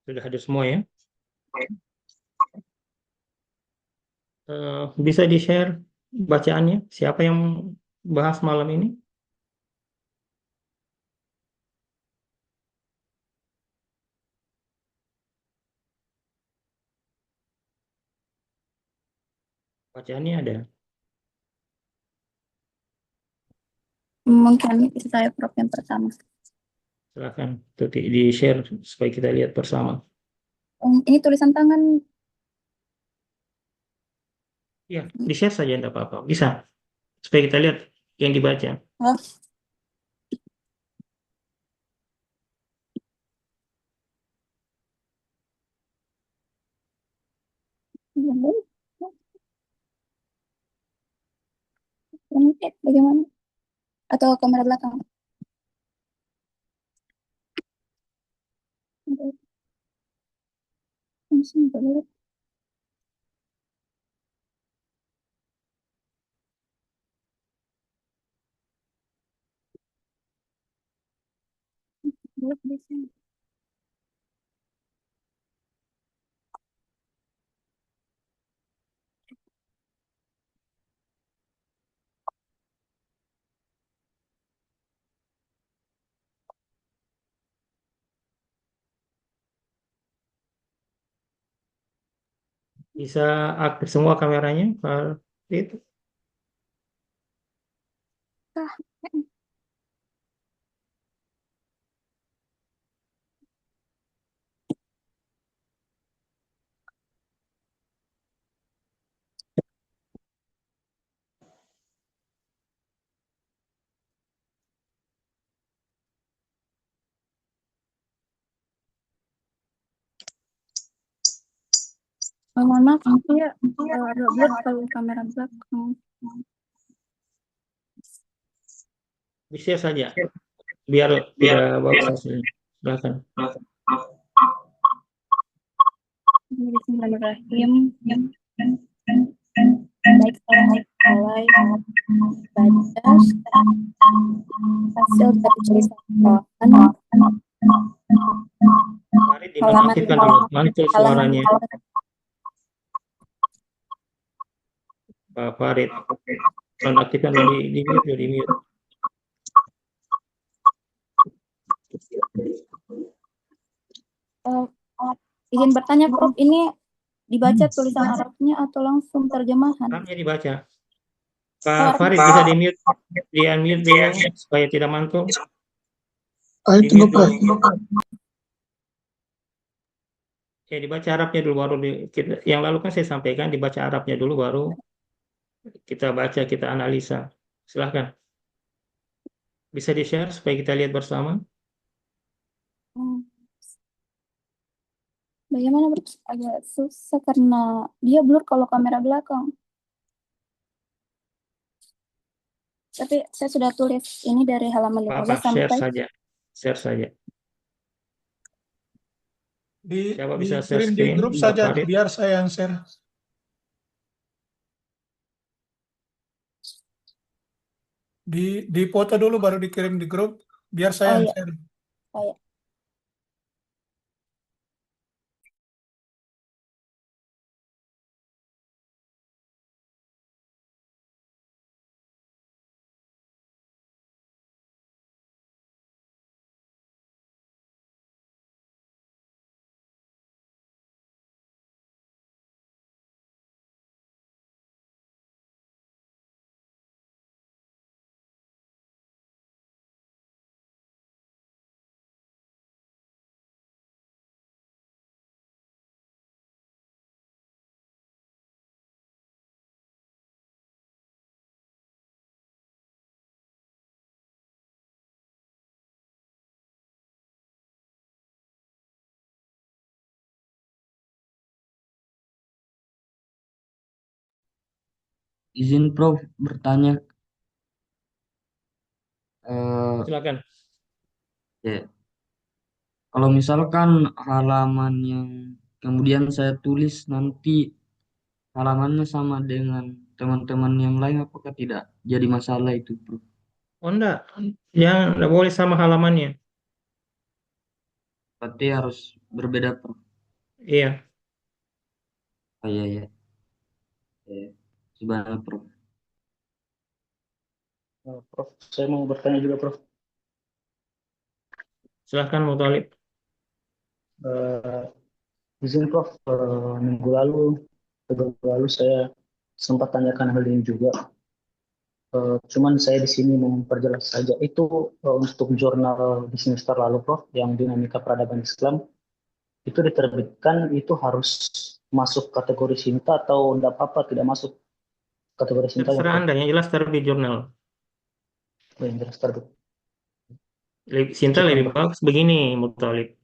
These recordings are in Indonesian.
Sudah hadir semua ya? Bisa di-share bacaannya? Siapa yang bahas malam ini? Bacaannya ada. Mungkin saya Prof yang pertama. Silakan di-share supaya kita lihat bersama. Ini tulisan tangan. Ya, di-share saja tidak apa-apa. Bisa. Supaya kita lihat yang dibaca. Oh, ini bagaimana? Atau kamera belakang? Langsung boleh. Boleh, bisa. Bisa aktif semua kameranya, Pak Rit? Ah, mohon maaf, nanti ya ada blur kalau kamera belakang. Di-share saja. Biar tidak bagus hasilnya. Silakan. Bismillahirrahmanirrahim. Baik, saya mulai baca hasil dari tulisan tangan Mari halaman dinonaktifkan dulu. Muncul suaranya, Pak Farid. Nonaktifkan dulu, di-mute, di-mute. izin bertanya Prof, ini dibaca tulisan Arabnya atau langsung terjemahan? Arabnya dibaca. Pak Farid bisa di-mute, di-unmute dulu supaya tidak mantul. Di-mute dulu. Ya, dibaca Arabnya dulu baru yang lalu kan saya sampaikan dibaca Arabnya dulu baru kita baca, kita analisa. Silahkan. Bisa di-share supaya kita lihat bersama. Hmm, Bagaimana Prof? Agak susah karena dia blur kalau kamera belakang. Tapi saya sudah tulis ini dari halaman 15 Share sampai saja. Share saja. Siapa bisa share Dikirim di screen? grup Pak saja, Farid. biar saya yang share. Di foto dulu baru dikirim di grup, biar saya yang iya. share. Oh, ya. Izin Prof bertanya, Silakan. ya, kalau misalkan halaman yang kemudian saya tulis nanti halamannya sama dengan teman-teman yang lain, apakah tidak jadi masalah itu, Prof? Oh enggak. Yang enggak boleh sama halamannya. Berarti harus berbeda, Prof. Iya. Oh, iya, iya. Iya. Sebenarnya, Prof. Prof, saya mau bertanya juga, Prof. Silahkan Muthalib. Eh, izin, Prof. Minggu lalu saya sempat tanyakan hal ini juga. Cuman saya di sini mau memperjelas saja. Itu untuk jurnal di semester lalu, Prof, yang Dinamika Peradaban Islam, itu diterbitkan itu harus masuk kategori Sinta atau enggak apa-apa tidak masuk kategori Sinta ya, Terserah Prof? Anda, yang jelas terbit jurnal. Oh, yang jelas terbit. Sinta Syukran, lebih Prof. bagus begini, Muthalib.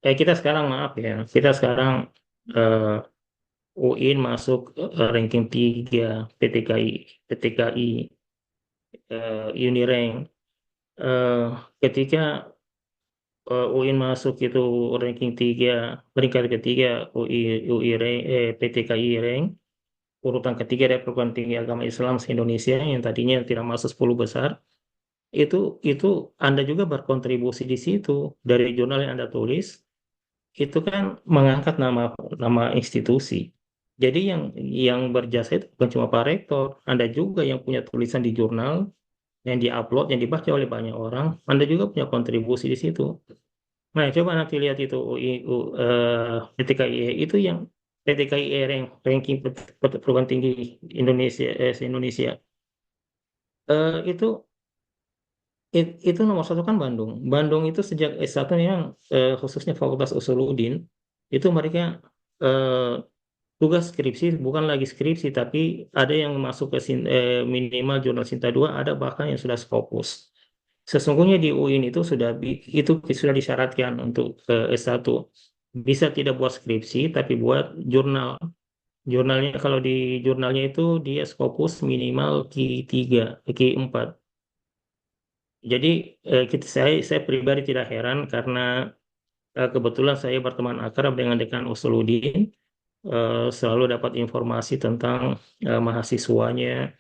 Eh, kita sekarang maaf ya, kita sekarang eh, UIN masuk ranking 3 PTKI, PTKI Unirank. Eh, ketika UIN masuk itu ranking 3, peringkat ketiga PTKI rank, urutan ketiga dari perguruan tinggi agama Islam se-Indonesia yang tadinya tidak masuk 10 besar, itu Anda juga berkontribusi di situ dari jurnal yang Anda tulis, itu kan mengangkat nama nama institusi. Jadi yang berjasa itu bukan cuma Pak Rektor, Anda juga yang punya tulisan di jurnal yang diupload, yang dibaca oleh banyak orang, Anda juga punya kontribusi di situ. Nah, coba nanti lihat itu PTKIE itu yang PTKIE ranking perguruan tinggi Indonesia se-Indonesia. Itu itu nomor satu kan Bandung. Bandung itu sejak S1 memang khususnya Fakultas Usuluddin itu mereka eh, tugas skripsi bukan lagi skripsi tapi ada yang masuk ke minimal jurnal Sinta 2, ada bahkan yang sudah Scopus. Sesungguhnya di UIN itu itu sudah disyaratkan untuk S1 bisa tidak buat skripsi tapi buat jurnal. Jurnalnya kalau di jurnalnya itu dia Scopus minimal Q3, Q4. Jadi saya pribadi tidak heran karena kebetulan saya berteman akrab dengan Dekan Usuluddin, selalu dapat informasi tentang mahasiswanya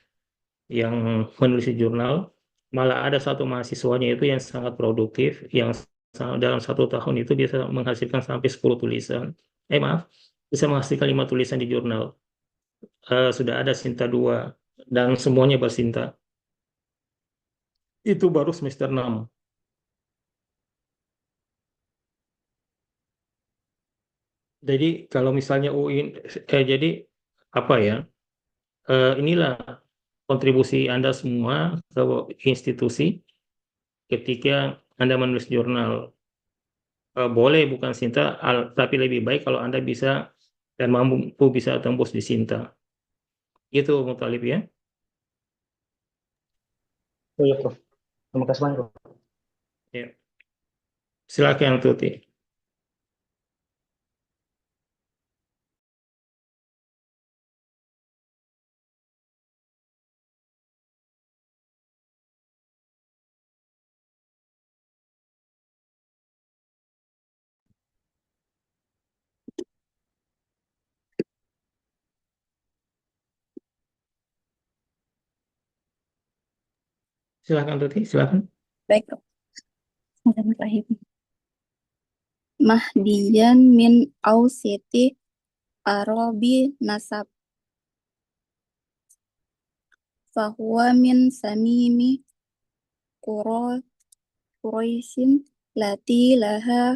yang menulis di jurnal. Malah ada satu mahasiswanya itu yang sangat produktif, yang dalam 1 tahun itu bisa menghasilkan sampai 10 tulisan. Maaf, bisa menghasilkan 5 tulisan di jurnal. Sudah ada Sinta 2 dan semuanya bersinta. Itu baru semester 6. Jadi kalau misalnya UIN, jadi apa ya? Inilah kontribusi Anda semua ke institusi ketika Anda menulis jurnal. Boleh bukan Sinta, tapi lebih baik kalau Anda bisa dan mampu bisa tembus di Sinta. Itu Muthalib ya. Oh ya, Prof. Terima kasih banyak, Prof. Ya. Silakan Tuti. Silakan Tuti, silakan. Baik, Prof. Bismillahirrahmanirrahim. Mahdiyan min ausiti arabi nasab fahuwa min samimi Quraisyin lati laha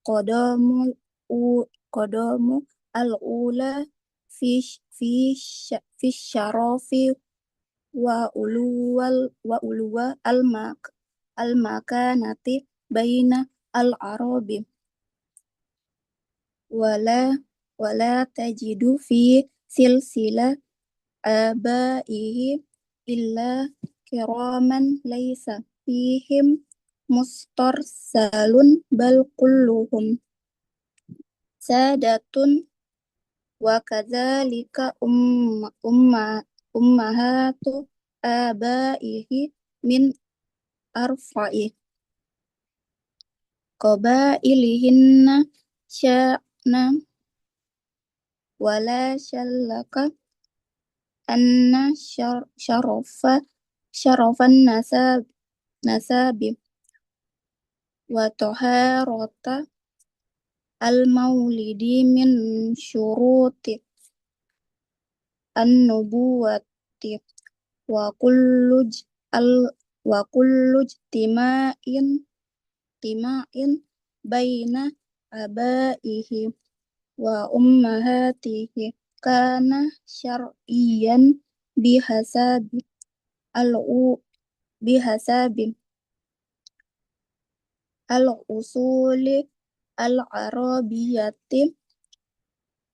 qadamu qadamu al-ula fi syarafi wa uluwa al-makanati baina al-arabi wala wala tajidu fi silsila abaihi illa kiraman laisa fihim mustarsalun bal kulluhum sadatun wa kadzalika ummahatu abaihi min arfa'i qabailihinna sya'na wala syallaka anna syarafan nasabi wa taharata al maulidi min syuruti an-nubuwati wa kullu j- al wa kullu tima'in baina abaihi wa ummahatihi kana syar'iyan bihasabi al-u bihasabi al-usuli al-arabiyyati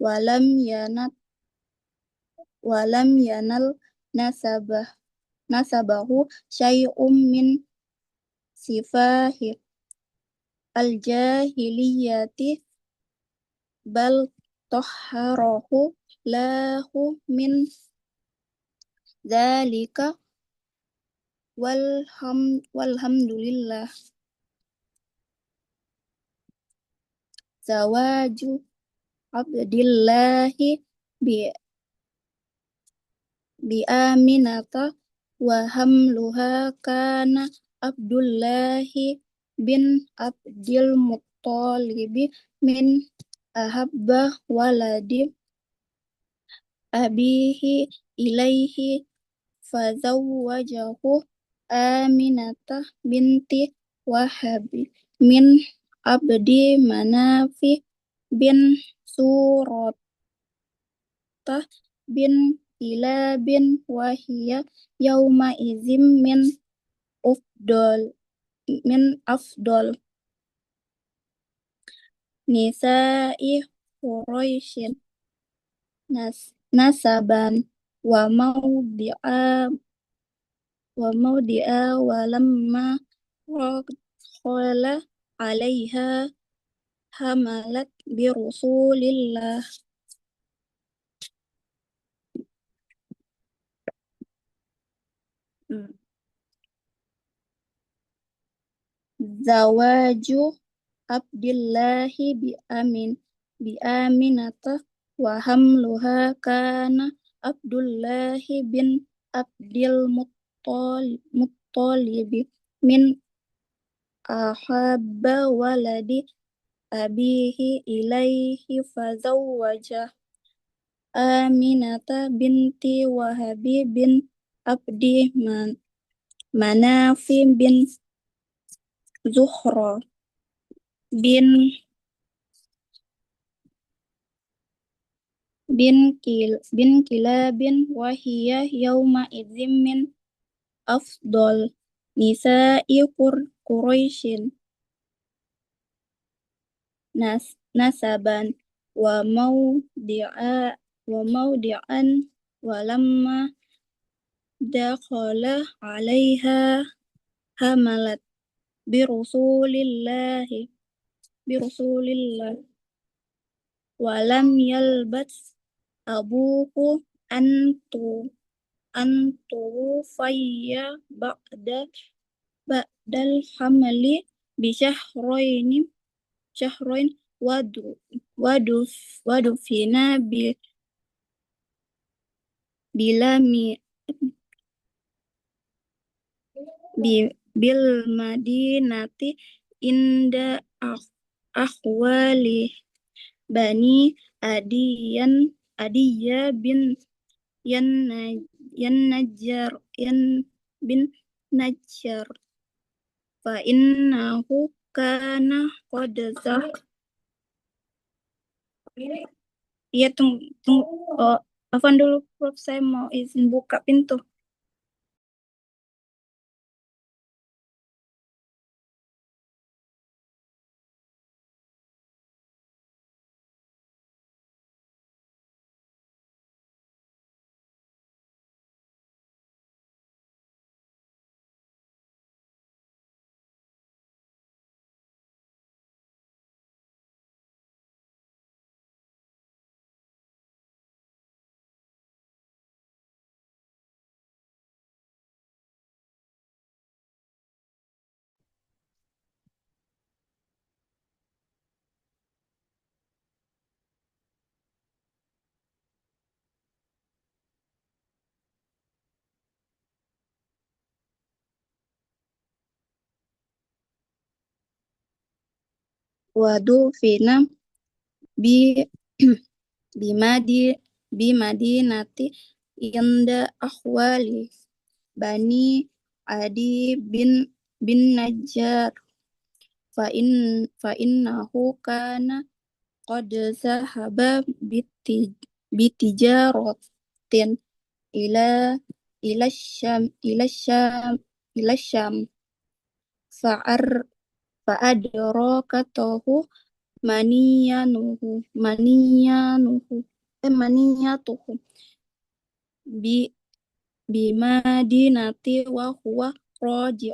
walam yanat walam yanal nasabahu syai'um min sifahi al-jahiliyati bal tahharahu lahu min dzalika walhamdulillah. Zawaju Abdillahi bi Aminata wa hamluha kana Abdullahi bin Abdil Muttalibi min ahabba waladi abihi ilaihi fazawwajahu Aminata binti Wahabi min Abdi Manafi bin Suratah bin Kilabin wahiyya yauma izim min afdol nisa'i Quraisyin nasaban wa maudi'a walamma qala alaiha hamalat bi Rasulillah. Zawaju Abdillahi bi Aminata wa hamluha kana Abdullahi bin Abdil Muttalib min ahabba waladi abihi ilaihi fazawwaja Aminata binti Wahabi bin Abdi Manafi bin Zuhra bin Kilabin wahiyya yauma idzim min afdol nisa'i Quraisyin nasaban wa maudi'an walamma dakhala alaiha hamalat bi Rasulillah walam yalbas abuhu antu fayya ba'dal hamli bi syahroin wadufina bil madinati inda akhwali bani Adiyya bin Najjar fa innahu kana qad ya tunggu Afan dulu Prof, saya mau izin buka pintu. ودفن ب بمدي بمدينة عند أحوال بني عدي بن نجار فإنه كان قد ذهب بتجارة إلى الشام فأدركته منيته بمدينة وهو راجع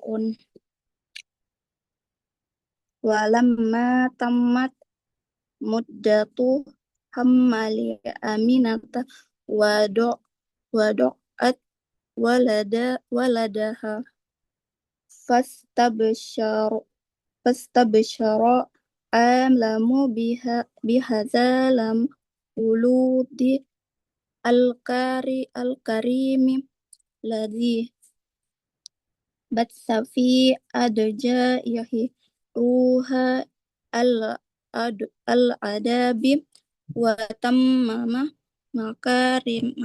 ولما تمت مدة حمل آمنة وضعت ولدها فاستبشر أعلم بهذا الولود الكريم الذي بث في أدجائه روح الأدب وتمم مكارم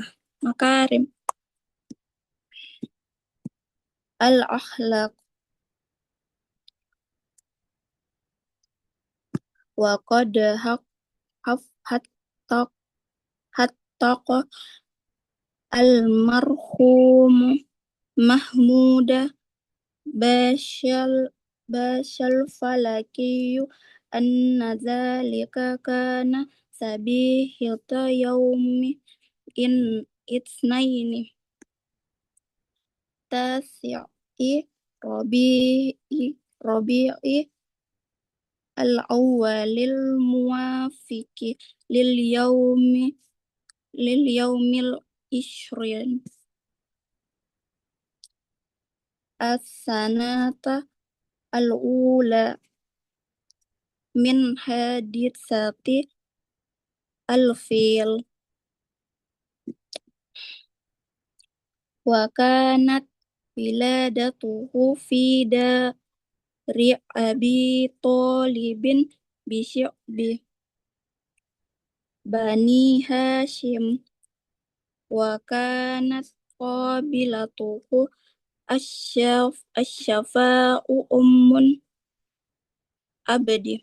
الأخلاق وقد حقق المرحوم محمود الفلكي أن ذلك كان صبيحة يوم اثنين تاسع ربيع الأول الموافق لليوم العشرين السنة الأولى من حادثة الفيل وكانت ولادته في دار أبي طالب بشعب بني هاشم وكانت قابلته الشفاء أم عبد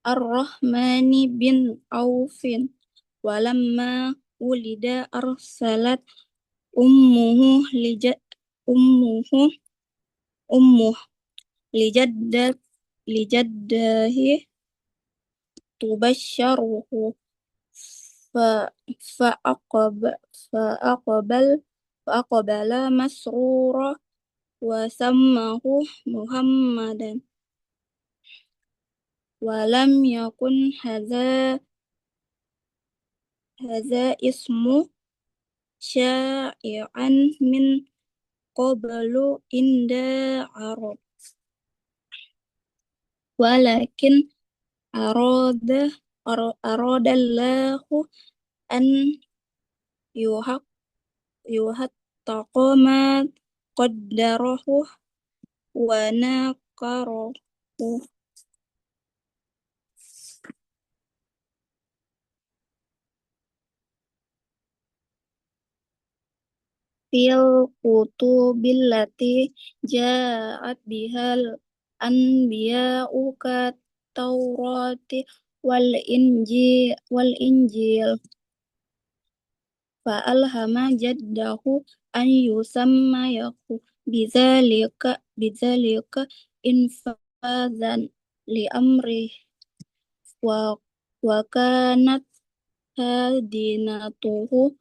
الرحمن بن عوف ولما ولد أرسلت أمه لجده تبشره فأقبل مسرورا وسماه محمدا ولم يكن هذا اسم شائعا من قبل عند عرب ولكن أراد الله أن يحقق ما قدره ونكره في الكتب التي جاءت بها الأنبياء كالتوراة والإنجيل فألهم جده أن يسميه بذلك إنفاذا لأمره وكانت هادنته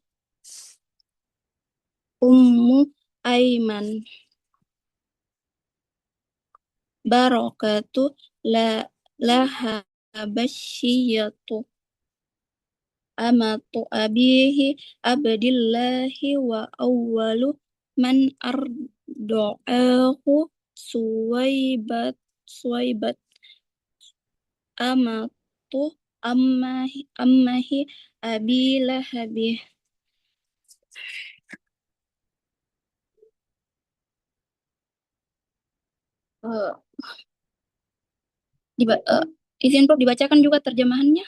أم أيمن بركة لها بشية أمة أبيه عبد الله وأول من أرضعاه سويبة أمة أمه أبي لهب Eh, izin Prof dibacakan juga terjemahannya.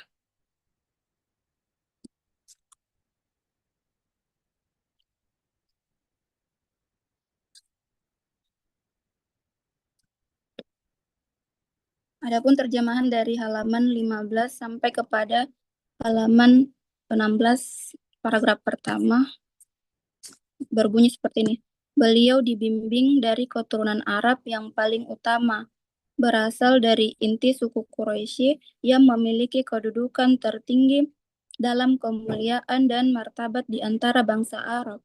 Adapun terjemahan dari halaman 15 sampai kepada halaman 16 paragraf pertama berbunyi seperti ini. Beliau dibimbing dari keturunan Arab yang paling utama, berasal dari inti suku Quraisy yang memiliki kedudukan tertinggi dalam kemuliaan dan martabat di antara bangsa Arab.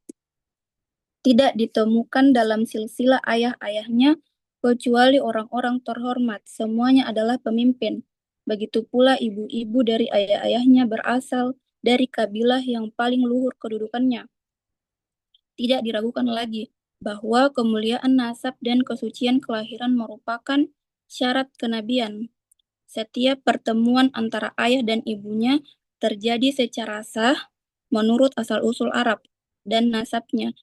Tidak ditemukan dalam silsilah ayah-ayahnya kecuali orang-orang terhormat. Semuanya adalah pemimpin. Begitu pula ibu-ibu dari ayah-ayahnya berasal dari kabilah yang paling luhur kedudukannya. Tidak diragukan lagi bahwa kemuliaan nasab dan kesucian kelahiran merupakan syarat kenabian. Setiap pertemuan antara ayah dan ibunya terjadi secara sah menurut asal-usul Arab dan nasabnya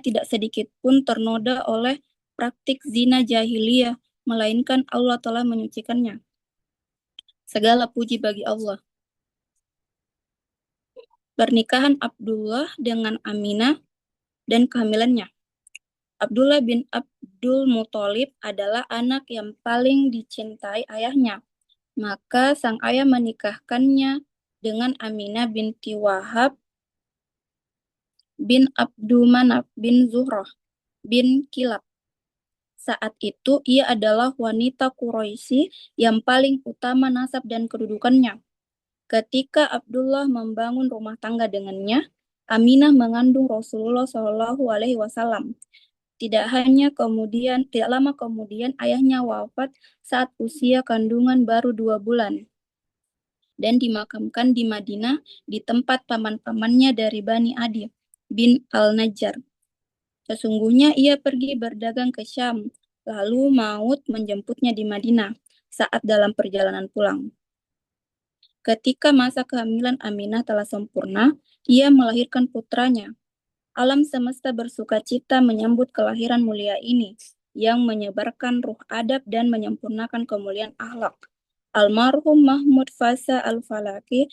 tidak sedikit pun ternoda oleh praktik zina jahiliyah, melainkan Allah telah menyucikannya. Segala puji bagi Allah. Pernikahan Abdullah dengan Aminah dan kehamilannya. Abdullah bin Abdul Muthalib adalah anak yang paling dicintai ayahnya. Maka sang ayah menikahkannya dengan Aminah binti Wahab bin Abdumanaf bin Zuhrah bin Kilab. Saat itu ia adalah wanita Quraisy yang paling utama nasab dan kedudukannya. Ketika Abdullah membangun rumah tangga dengannya, Aminah mengandung Rasulullah Shallallahu Alaihi Wasallam. Tidak lama kemudian ayahnya wafat saat usia kandungan baru 2 bulan dan dimakamkan di Madinah di tempat paman-pamannya dari Bani Adi bin Al-Najjar. Sesungguhnya ia pergi berdagang ke Syam, lalu maut menjemputnya di Madinah saat dalam perjalanan pulang. Ketika masa kehamilan Aminah telah sempurna, ia melahirkan putranya. Alam semesta bersukacita menyambut kelahiran mulia ini, yang menyebarkan ruh adab dan menyempurnakan kemuliaan akhlak. Almarhum Mahmud Fasa Al-Falaki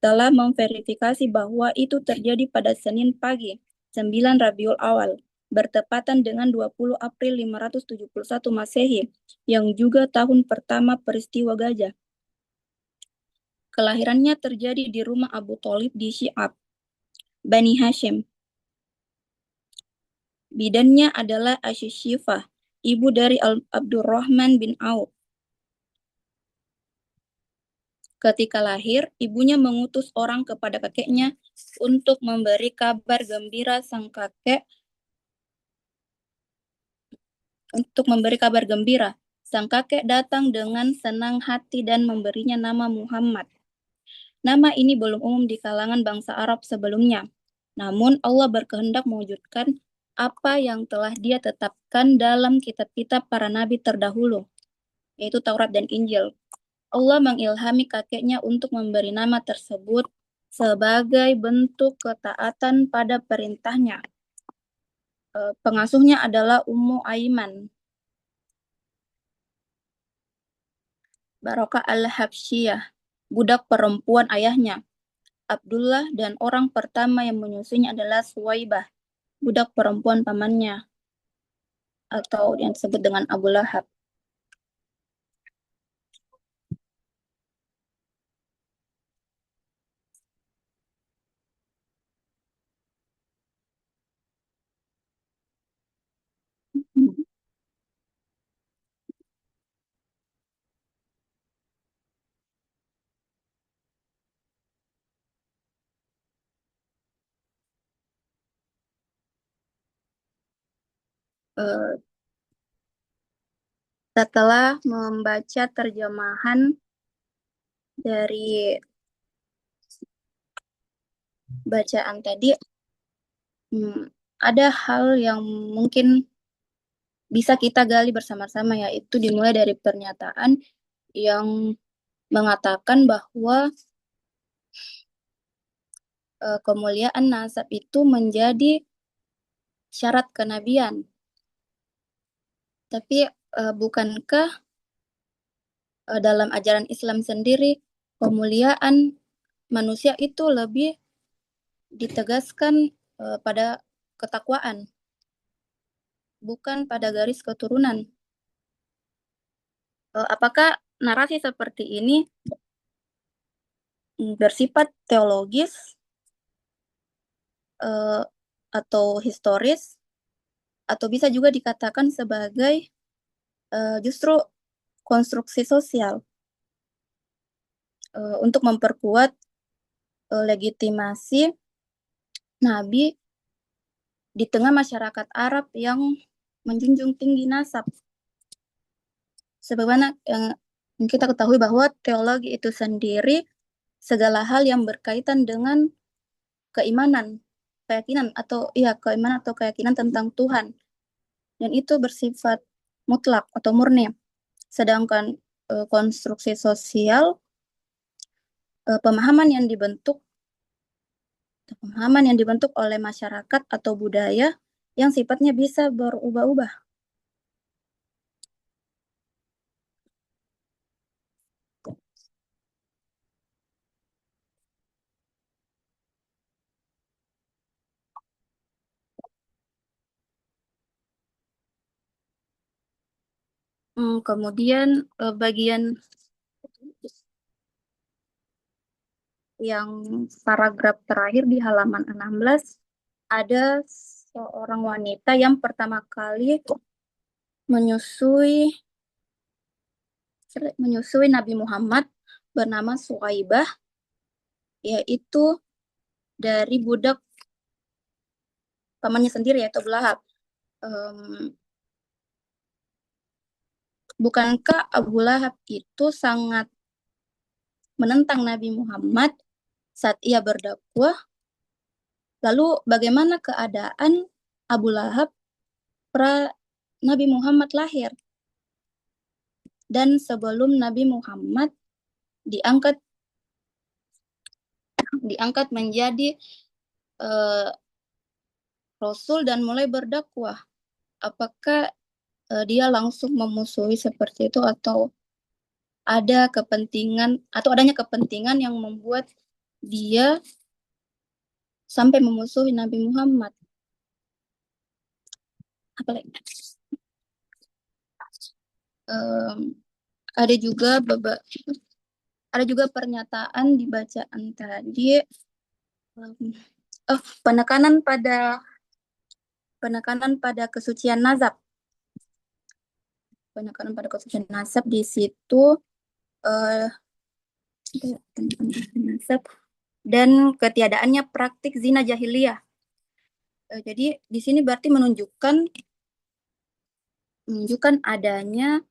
telah memverifikasi bahwa itu terjadi pada Senin pagi, 9 Rabiul Awal, bertepatan dengan 20 April 571 Masehi, yang juga tahun pertama peristiwa gajah. Kelahirannya terjadi di rumah Abu Thalib di Syi'ab, Bani Hashim. Bidannya adalah Asyishifah, ibu dari Abdurrahman bin Auf. Ketika lahir, ibunya mengutus orang kepada kakeknya untuk memberi kabar gembira sang kakek. Sang kakek datang dengan senang hati dan memberinya nama Muhammad. Nama ini belum umum di kalangan bangsa Arab sebelumnya. Namun Allah berkehendak mewujudkan apa yang telah Dia tetapkan dalam kitab-kitab para nabi terdahulu, yaitu Taurat dan Injil. Allah mengilhami kakeknya untuk memberi nama tersebut sebagai bentuk ketaatan pada perintahnya. Pengasuhnya adalah Ummu Aiman, Barokah al-Habsyiyah, budak perempuan ayahnya, Abdullah, dan orang pertama yang menyusuinya adalah Suwaibah, budak perempuan pamannya, atau yang disebut dengan Abu Lahab. Setelah membaca terjemahan dari bacaan tadi, ada hal yang mungkin bisa kita gali bersama-sama, yaitu dimulai dari pernyataan yang mengatakan bahwa kemuliaan nasab itu menjadi syarat kenabian. Tapi bukankah dalam ajaran Islam sendiri pemuliaan manusia itu lebih ditegaskan pada ketakwaan, bukan pada garis keturunan? Apakah narasi seperti ini bersifat teologis atau historis, atau bisa juga dikatakan sebagai justru konstruksi sosial untuk memperkuat legitimasi Nabi di tengah masyarakat Arab yang menjunjung tinggi nasab. Sebagaimana yang kita ketahui bahwa teologi itu sendiri segala hal yang berkaitan dengan keimanan, keyakinan atau keyakinan tentang Tuhan, dan itu bersifat mutlak atau murni. Sedangkan konstruksi sosial, pemahaman yang dibentuk oleh masyarakat atau budaya yang sifatnya bisa berubah-ubah. Kemudian bagian yang paragraf terakhir di halaman 16 ada seorang wanita yang pertama kali menyusui Nabi Muhammad bernama Suwaibah, yaitu dari budak pamannya sendiri yaitu Abu Lahab. Bukankah Abu Lahab itu sangat menentang Nabi Muhammad saat ia berdakwah? Lalu bagaimana keadaan Abu Lahab pra Nabi Muhammad lahir? Dan sebelum Nabi Muhammad diangkat menjadi Rasul dan mulai berdakwah, apakah dia langsung memusuhi seperti itu, atau ada kepentingan atau adanya kepentingan yang membuat dia sampai memusuhi Nabi Muhammad? Apalagi ada juga pernyataan di bacaan tadi, penekanan pada kesucian nasab. Penekanan pada kesucian nasab di situ nasab dan ketiadaannya praktik zina jahiliyah. Jadi di sini berarti menunjukkan adanya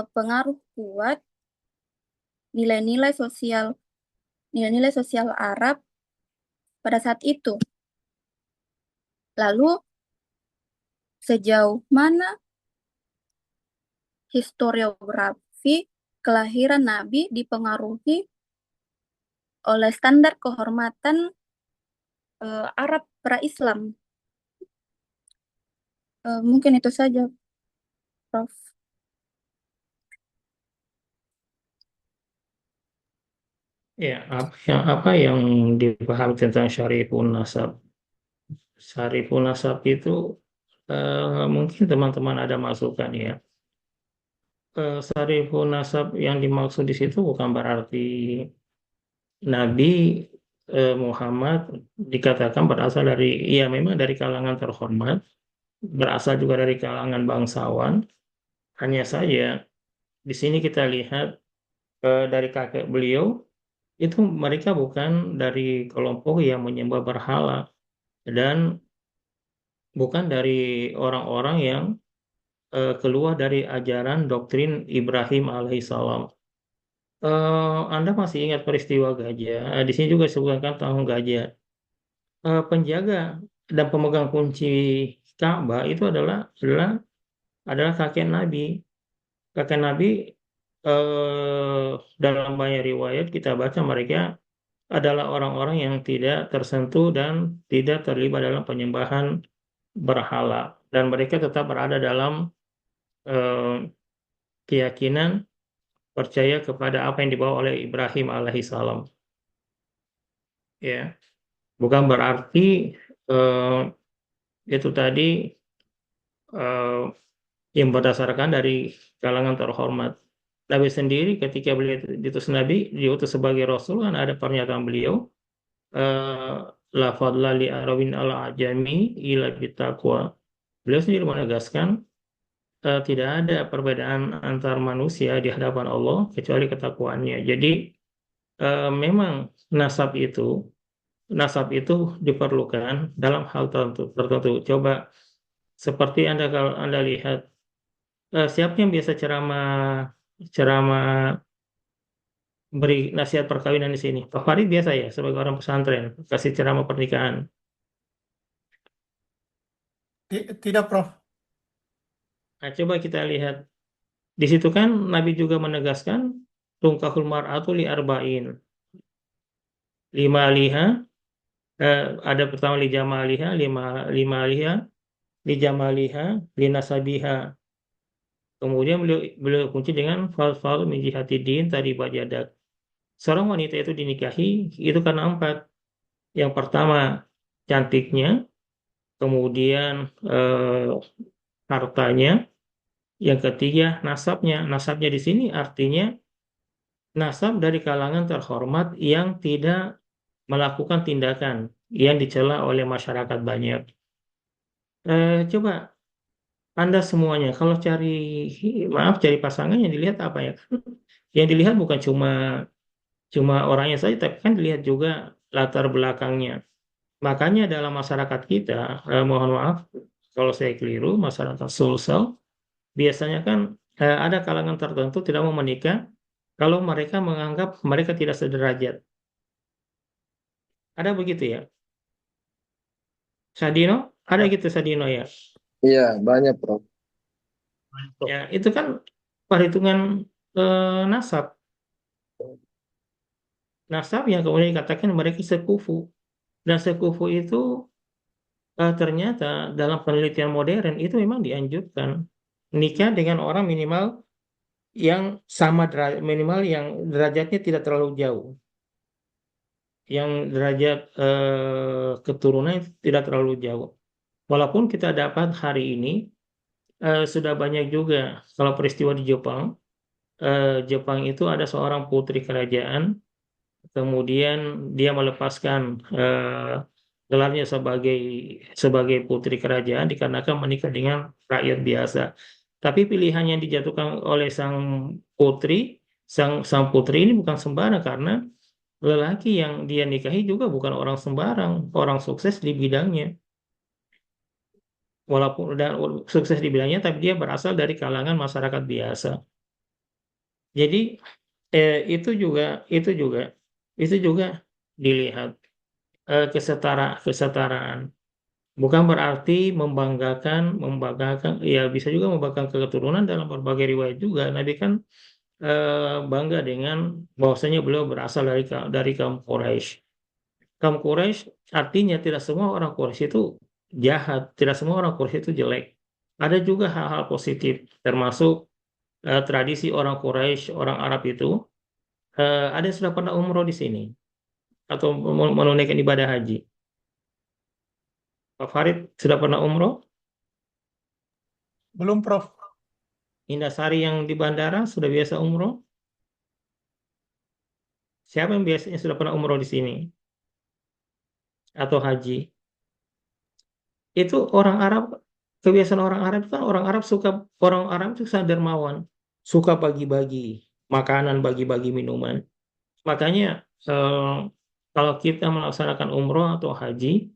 pengaruh kuat nilai-nilai sosial Arab pada saat itu. Lalu sejauh mana historiografi kelahiran Nabi dipengaruhi oleh standar kehormatan Arab pra-Islam? Mungkin itu saja, Prof. Ya, apa yang dipahami tentang syarifun nasab? Syarifun nasab itu mungkin teman-teman ada masukan ya. Syarifun nasab yang dimaksud di situ bukan berarti Nabi Muhammad dikatakan berasal dari, ya memang dari kalangan terhormat, berasal juga dari kalangan bangsawan. Hanya saja di sini kita lihat dari kakek beliau itu mereka bukan dari kelompok yang menyembah berhala dan bukan dari orang-orang yang keluar dari ajaran doktrin Ibrahim alaihissalam. Anda masih ingat peristiwa gajah? Di sini juga disebutkan tahun gajah. Penjaga dan pemegang kunci Ka'bah itu adalah kakek Nabi. Kakek Nabi dalam banyak riwayat kita baca mereka adalah orang-orang yang tidak tersentuh dan tidak terlibat dalam penyembahan berhala, dan mereka tetap berada dalam eh, keyakinan percaya kepada apa yang dibawa oleh Ibrahim alaihissalam. Ya, bukan berarti eh, itu tadi eh, yang berdasarkan dari kalangan terhormat. Nabi sendiri ketika beliau diutus sebagai Rasul kan ada pernyataan beliau, eh, la fadla li arabin ala ajami ila bitaqwa. Beliau sendiri menegaskan tidak ada perbedaan antar manusia di hadapan Allah kecuali ketakwaannya. Jadi memang nasab itu nasab itu diperlukan dalam hal tertentu. Coba seperti kalau Anda lihat, siapa yang biasa ceramah ceramah beri nasihat perkawinan di sini? Pak Farid biasa ya sebagai orang pesantren kasih ceramah pernikahan. Tidak, Prof. Nah, coba kita lihat di situ kan Nabi juga menegaskan tungkahul mar'atu li arba'in. Lima liha, ada pertama li jamaliha, lima liha, li jamaliha, li nasabiha. Kemudian beliau beliau kunci dengan fal min jihati din tadi bajadak. Seorang wanita itu dinikahi itu karena empat. Yang pertama cantiknya, kemudian hartanya, yang ketiga nasabnya. Nasabnya di sini artinya nasab dari kalangan terhormat yang tidak melakukan tindakan yang dicela oleh masyarakat banyak. Coba Anda semuanya kalau cari pasangan yang dilihat apa ya? Yang dilihat bukan cuma cuma orangnya saja, tapi kan dilihat juga latar belakangnya. Makanya dalam masyarakat kita, mohon maaf kalau saya keliru, masyarakat Sulsel, biasanya kan ada kalangan tertentu tidak mau menikah kalau mereka menganggap mereka tidak sederajat. Ada begitu ya? Sadino? Ada gitu Sadino ya? Iya, banyak, Prof. Ya, itu kan perhitungan nasab. Nasab yang kemudian dikatakan mereka sekufu. Dan sekufu itu ternyata dalam penelitian modern itu memang dianjurkan nikah dengan orang minimal yang minimal yang derajatnya tidak terlalu jauh, yang derajat keturunan tidak terlalu jauh. Walaupun kita dapat hari ini sudah banyak juga kalau peristiwa di Jepang, Jepang itu ada seorang putri kerajaan, kemudian dia melepaskan gelarnya sebagai sebagai putri kerajaan dikarenakan menikah dengan rakyat biasa. Tapi pilihan yang dijatuhkan oleh sang putri ini bukan sembarang karena lelaki yang dia nikahi juga bukan orang sembarang, orang sukses di bidangnya. Walaupun udah sukses di bidangnya, tapi dia berasal dari kalangan masyarakat biasa. Jadi itu juga itu juga itu juga dilihat kesetaraan. Bukan berarti membanggakan, ya bisa juga membanggakan keturunan dalam berbagai riwayat juga. Nabi kan bangga dengan bahwasanya beliau berasal dari kaum Quraisy. Kaum Quraisy artinya tidak semua orang Quraisy itu jahat, tidak semua orang Quraisy itu jelek. Ada juga hal-hal positif, termasuk tradisi orang Quraisy, orang Arab itu ada yang sudah pernah umroh di sini atau menunaikan ibadah haji. Pak Farid sudah pernah umroh? Belum, Prof. Indasari yang di bandara sudah biasa umroh? Siapa yang biasanya sudah pernah umroh di sini? Atau haji? Itu orang Arab, kebiasaan orang Arab kan orang Arab itu suka dermawan, suka bagi-bagi makanan, bagi-bagi minuman. Makanya eh, kalau kita melaksanakan umroh atau haji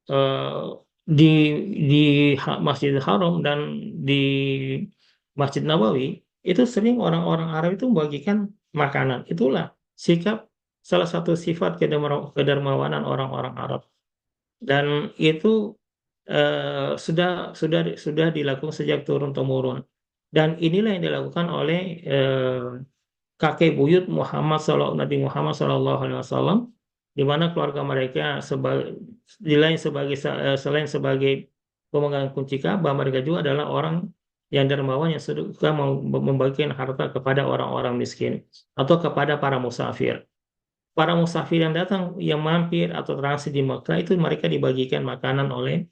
eh, di Masjidil Haram dan di Masjid Nabawi itu sering orang-orang Arab itu membagikan makanan. Itulah sikap salah satu sifat kedermawanan orang-orang Arab. Dan itu sudah dilakukan sejak turun temurun. Dan inilah yang dilakukan oleh kakek buyut Nabi Muhammad SAW, di mana keluarga mereka selain sebagai pemegang kunci Ka'bah, mereka juga adalah orang yang dermawan yang suka membagikan harta kepada orang-orang miskin atau kepada para musafir. Para musafir yang datang, yang mampir atau transit di Mekah itu mereka dibagikan makanan oleh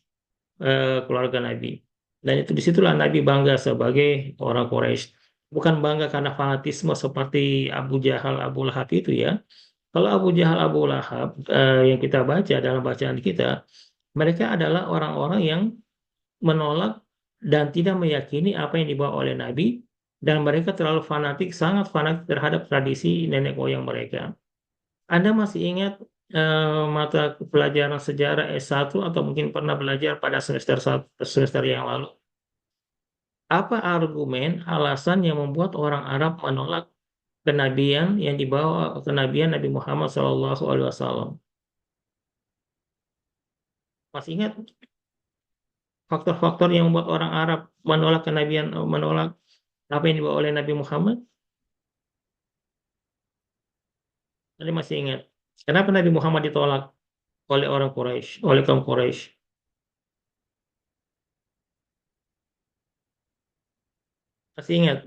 keluarga Nabi. Dan itu disitulah Nabi bangga sebagai orang Quraisy. Bukan bangga karena fanatisme seperti Abu Jahal, Abu Lahab itu ya. Kalau Abu Jahal, Abu Lahab yang kita baca dalam bacaan kita, mereka adalah orang-orang yang menolak dan tidak meyakini apa yang dibawa oleh Nabi, dan mereka terlalu fanatik, sangat fanatik terhadap tradisi nenek moyang mereka. Anda masih ingat mata pelajaran sejarah S1 atau mungkin pernah belajar pada semester yang lalu? Apa argumen, alasan yang membuat orang Arab menolak kenabian yang dibawa kenabian Nabi Muhammad SAW? Masih ingat faktor-faktor yang membuat orang Arab menolak kenabian, menolak apa yang dibawa oleh Nabi Muhammad? Anda masih ingat? Kenapa Nabi Muhammad ditolak oleh orang Quraisy, oleh kaum Quraisy? Masih ingat?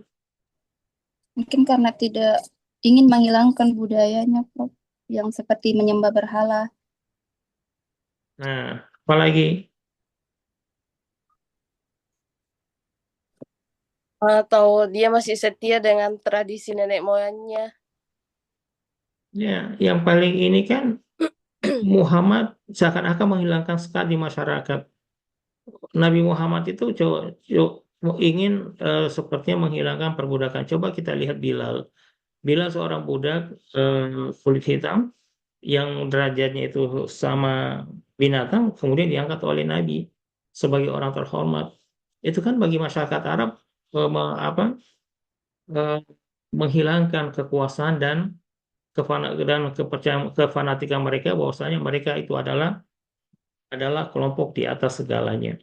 Mungkin karena tidak ingin menghilangkan budayanya, Prof, yang seperti menyembah berhala. Nah, apalagi? Atau dia masih setia dengan tradisi nenek moyangnya. Ya, yang paling ini kan Muhammad seakan-akan menghilangkan sekat di masyarakat. Nabi Muhammad itu ingin sepertinya menghilangkan perbudakan. Coba kita lihat Bilal. Bilal seorang budak kulit hitam yang derajatnya itu sama binatang, kemudian diangkat oleh Nabi sebagai orang terhormat. Itu kan bagi masyarakat Arab eh, menghilangkan kekuasaan dan kefanatikan mereka, bahwasanya mereka itu adalah kelompok di atas segalanya.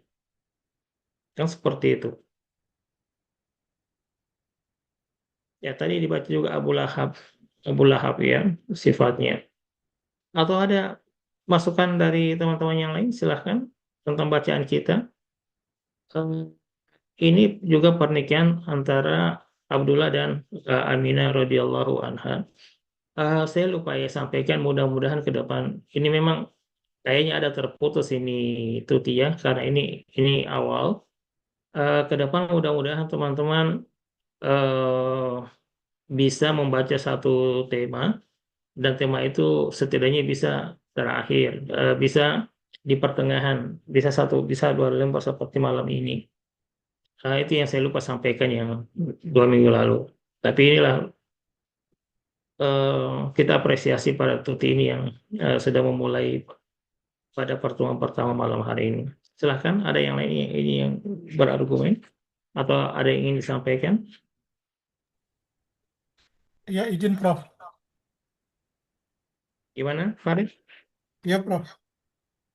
Kan seperti itu. Ya, tadi dibaca juga Abu Lahab ya sifatnya. Atau ada masukan dari teman-teman yang lain, silahkan, tentang bacaan kita. Ini juga pernikahan antara Abdullah dan Aminah radhiyallahu anha. Saya lupa ya sampaikan, mudah-mudahan ke depan ini memang kayaknya ada terputus ini Tuti ya, karena ini awal. Ke depan mudah-mudahan teman-teman eh, bisa membaca satu tema, dan tema itu setidaknya bisa terakhir, bisa di pertengahan, bisa 2 lembar seperti malam ini. Itu yang saya lupa sampaikan yang 2 minggu lalu. Tapi inilah kita apresiasi pada Tuti ini yang sudah memulai pada pertemuan pertama malam hari ini. Silahkan, ada yang lain ini yang berargumen atau ada yang ingin disampaikan? Ya, izin Prof. Gimana, Farid? Ya, Prof.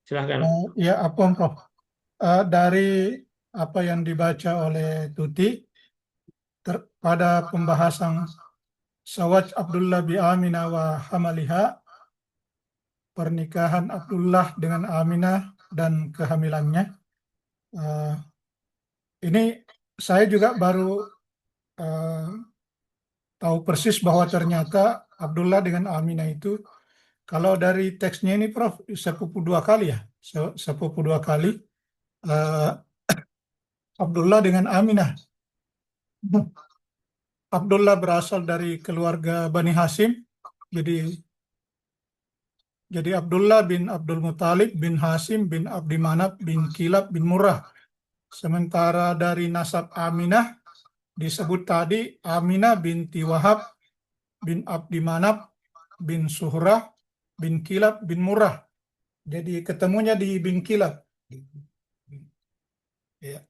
Silahkan. Ya, apa Prof? Dari apa yang dibaca oleh Tuti pada pembahasan Zawaj Abdullah bi Aminah wa Hamaliha, pernikahan Abdullah dengan Aminah dan kehamilannya. Ini saya juga baru tahu persis bahwa ternyata Abdullah dengan Aminah itu, kalau dari teksnya ini Prof, sepupu 2 kali ya, sepupu 2 kali Abdullah dengan Aminah. Abdullah berasal dari keluarga Bani Hasim, jadi Abdullah bin Abdul Muthalib bin Hasim bin Abdi Manaf bin Kilab bin Murrah. Sementara dari nasab Aminah disebut tadi Aminah binti Wahab bin Abdi Manaf bin Suhrah bin Kilab bin Murrah. Jadi ketemunya di bin Kilab. Ya.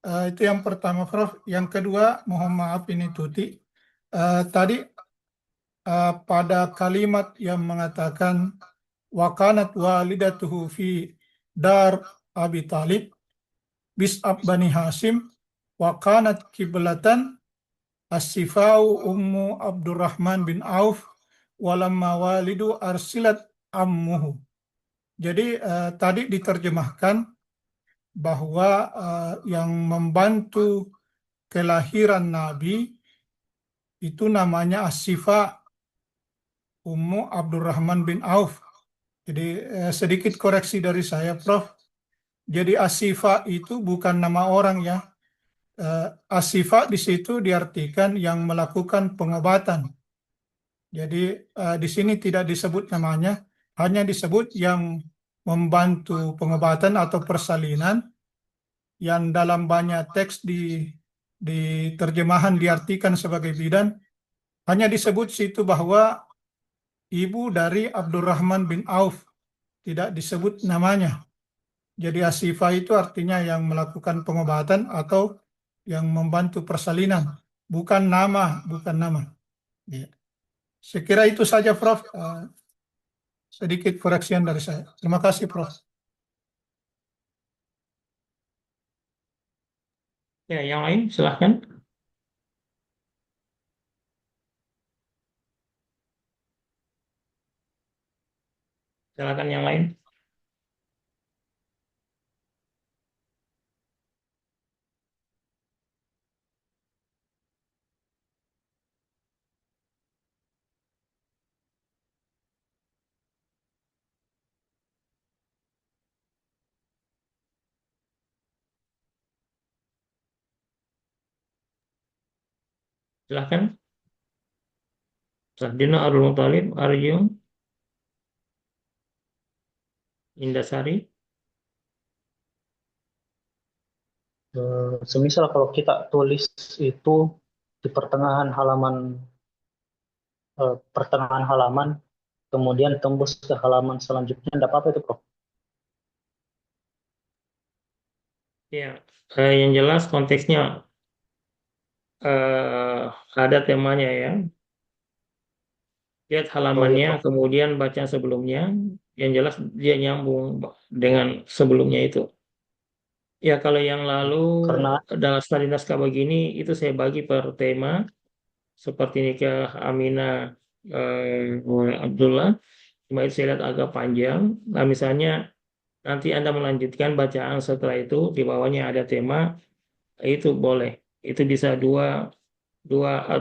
Itu yang pertama, Prof. Yang kedua, mohon maaf ini Tuti. Tadi pada kalimat yang mengatakan wakanat walidatuhu fi dar Abi Talib bis'ab Bani Hasim wakanat kiblatan as-sifau ummu Abdurrahman bin Auf walamma walidu arsilat ammuhu. Jadi tadi diterjemahkan bahwa yang membantu kelahiran Nabi itu namanya As-Sifa Ummu Abdurrahman bin Auf. Jadi sedikit koreksi dari saya, Prof. Jadi As-Sifa itu bukan nama orang ya. As-Sifa di situ diartikan yang melakukan pengobatan. Jadi di sini tidak disebut namanya, hanya disebut yang membantu pengobatan atau persalinan yang dalam banyak teks di terjemahan diartikan sebagai bidan. Hanya disebut situ bahwa ibu dari Abdurrahman bin Auf, tidak disebut namanya. Jadi Asifah itu artinya yang melakukan pengobatan atau yang membantu persalinan, bukan nama, bukan nama. Ya. Saya kira itu saja, Prof. Sedikit koreksian dari saya. Terima kasih, Prof. Ya, yang lain silahkan. Silakan yang lain. Silahkan. Sardina Abdul Muthalib, Arjun, Indasari. Semisal kalau kita tulis itu di pertengahan halaman, kemudian tembus ke halaman selanjutnya, tidak apa-apa itu, Prof. Ya, yang jelas konteksnya ada temanya ya. Lihat Oh iya, halamannya, Prof. kemudian baca sebelumnya. Yang jelas dia nyambung dengan sebelumnya itu. Ya, kalau yang lalu Karena dalam studi naskah begini, itu saya bagi per tema, seperti nikah Aminah Abdullah. Cuma itu saya lihat agak panjang. Nah, misalnya nanti Anda melanjutkan bacaan setelah itu, di bawahnya ada tema, itu boleh. Itu bisa dua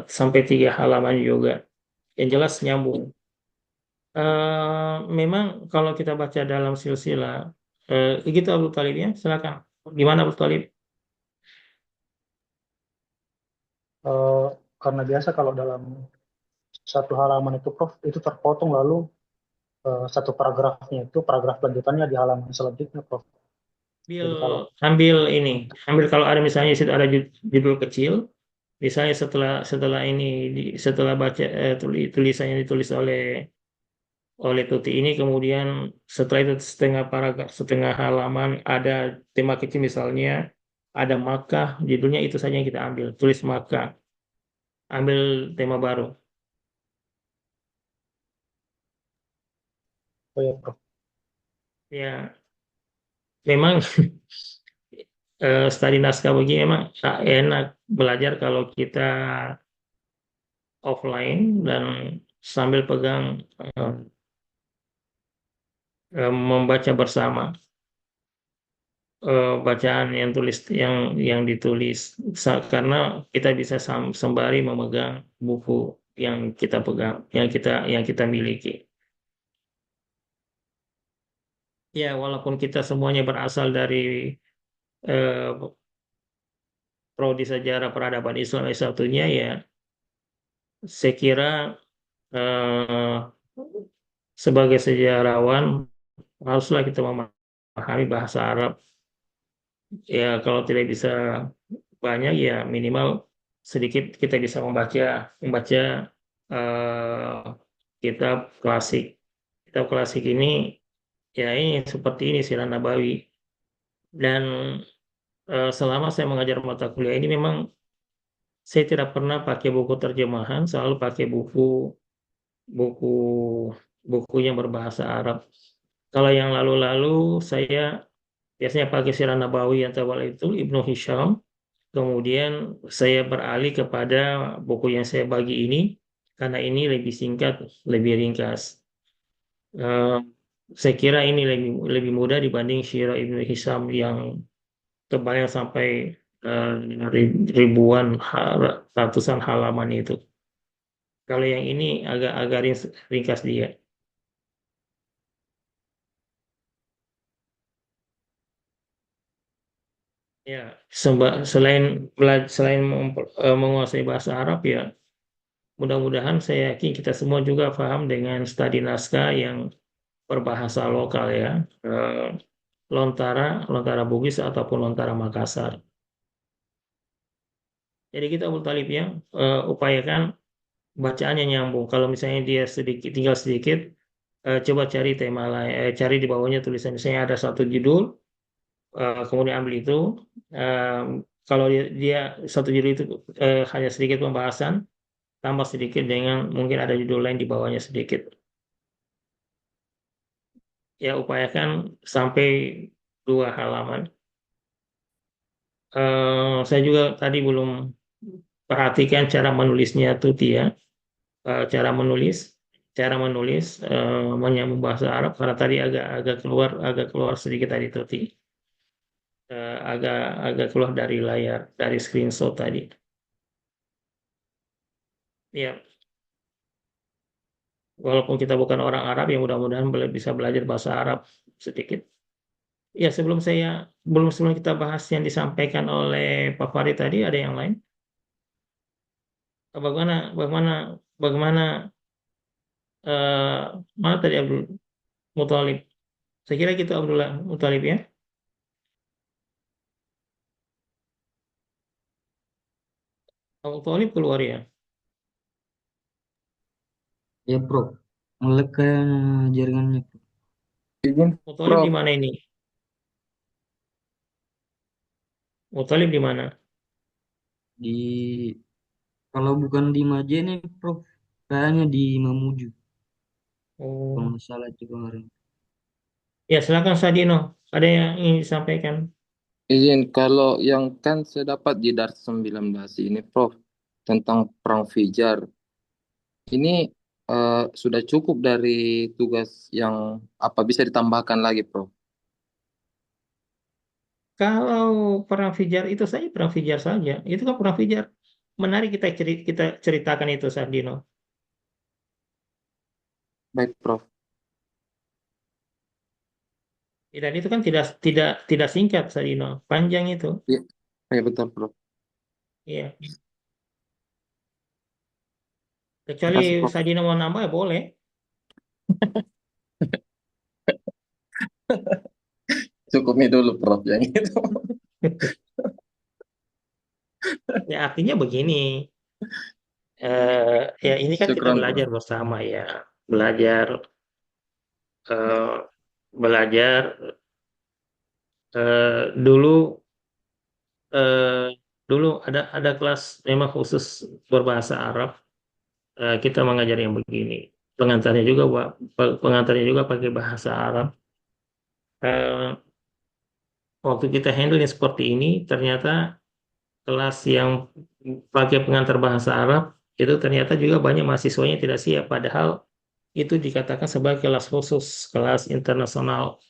sampai 3 halaman juga. Yang jelas nyambung. Memang kalau kita baca dalam silsilah, gitu Abu Talib ya, silakan. Gimana Abu Talib? eh, karena biasa kalau dalam satu halaman itu, Prof, itu terpotong lalu satu paragrafnya itu paragraf lanjutannya di halaman selanjutnya, Prof. Ambil, Jadi kalau ambil ini, ambil kalau ada misalnya di situ ada judul kecil, misalnya setelah ini setelah baca tulisan yang ditulis oleh Tuti ini, kemudian setelah itu setengah paragraf, setengah halaman ada tema kecil, misalnya ada Makkah, judulnya itu saja yang kita ambil, tulis Makkah, ambil tema baru. oh ya, Prof. Ya, memang studi naskah begini memang enak belajar kalau kita offline dan sambil pegang membaca bersama bacaan yang ditulis. Karena kita bisa sembari memegang buku yang kita pegang, yang kita miliki. Ya, walaupun kita semuanya berasal dari eh, prodi sejarah peradaban Islam S1-nya, ya saya kira eh, sebagai sejarawan haruslah kita memahami bahasa Arab. Ya, kalau tidak bisa banyak, ya minimal sedikit kita bisa membaca membaca eh, kitab klasik. Kitab klasik ini, ya ini seperti ini Sirah Nabawi. Dan selama saya mengajar mata kuliah ini memang saya tidak pernah pakai buku terjemahan, selalu pakai buku buku yang berbahasa Arab. Kalau yang lalu-lalu saya biasanya pakai Sirah Nabawi atau itu Ibnu Hisham. Kemudian saya beralih kepada buku yang saya bagi ini karena ini lebih singkat, lebih ringkas. Eh, saya kira ini lebih lebih mudah dibanding Syirah Ibnu Hisham yang tebalnya sampai ribuan, ratusan halaman itu. Kalau yang ini agak ringkas dia. Ya, selain menguasai bahasa Arab ya, mudah-mudahan saya yakin kita semua juga paham dengan studi naskah yang berbahasa lokal ya, Lontara, Lontara Bugis ataupun Lontara Makassar. Jadi kita Abu Talib ya, upayakan bacaannya nyambung. Kalau misalnya dia tinggal sedikit, coba cari tema lain, cari di bawahnya tulisan misalnya ada satu judul, kemudian ambil itu. Eh, Kalau dia satu judul itu hanya sedikit pembahasan, tambah sedikit dengan mungkin ada judul lain di bawahnya sedikit. Ya upayakan sampai 2 halaman. Saya juga tadi belum perhatikan cara menulisnya tuh Tia. Cara menulis, menyambung bahasa Arab karena tadi agak keluar sedikit tadi tuh Ti. Agak agak keluar dari layar, dari screenshot tadi. Ya, walaupun kita bukan orang Arab, ya mudah-mudahan bisa belajar bahasa Arab sedikit. Ya, sebelum kita bahas yang disampaikan oleh Pak Farid tadi, ada yang lain? Bagaimana, bagaimana, bagaimana, mana tadi Abdul Muthalib? Saya kira gitu Abdullah Muthalib ya. Abdul Muthalib keluar ya. Ya, Prof. Nge-lag kayaknya jaringannya, Prof. Izin, Muthalib di Prof. mana ini? Muthalib di mana? Di Kalau bukan di Majene, Prof. Kayaknya di Mamuju. Kalau Oh, nggak salah itu kemarin. ya silakan Sadino. Ada yang ingin disampaikan? Izin, kalau yang kan saya dapat di Dars 19 ini, Prof, tentang Perang Fijar. Ini sudah cukup dari tugas yang apa bisa ditambahkan lagi, Prof? Kalau perang Fijar itu saja perang Fijar saja. Itu kan perang Fijar. Menarik kita ceritakan itu Sadino. Baik, Prof. Dan itu kan tidak singkat Sadino, panjang itu. Iya, ya, betul, Prof. Iya. Kecuali Makasih, Prof. Sadino mau nambah ya boleh. Cukup ini dulu, Prof, yang itu. Ya artinya begini. Ya ini kan kita Syukron, belajar Prof. bersama ya. Belajar eh, belajar dulu eh, dulu ada kelas memang khusus berbahasa Arab. Kita mengajar yang begini. Pengantarnya juga pakai bahasa Arab. Eh, Waktu kita handle yang seperti ini, ternyata kelas yang pakai pengantar bahasa Arab itu ternyata juga banyak mahasiswanya tidak siap. Padahal itu dikatakan sebagai kelas khusus, kelas internasional.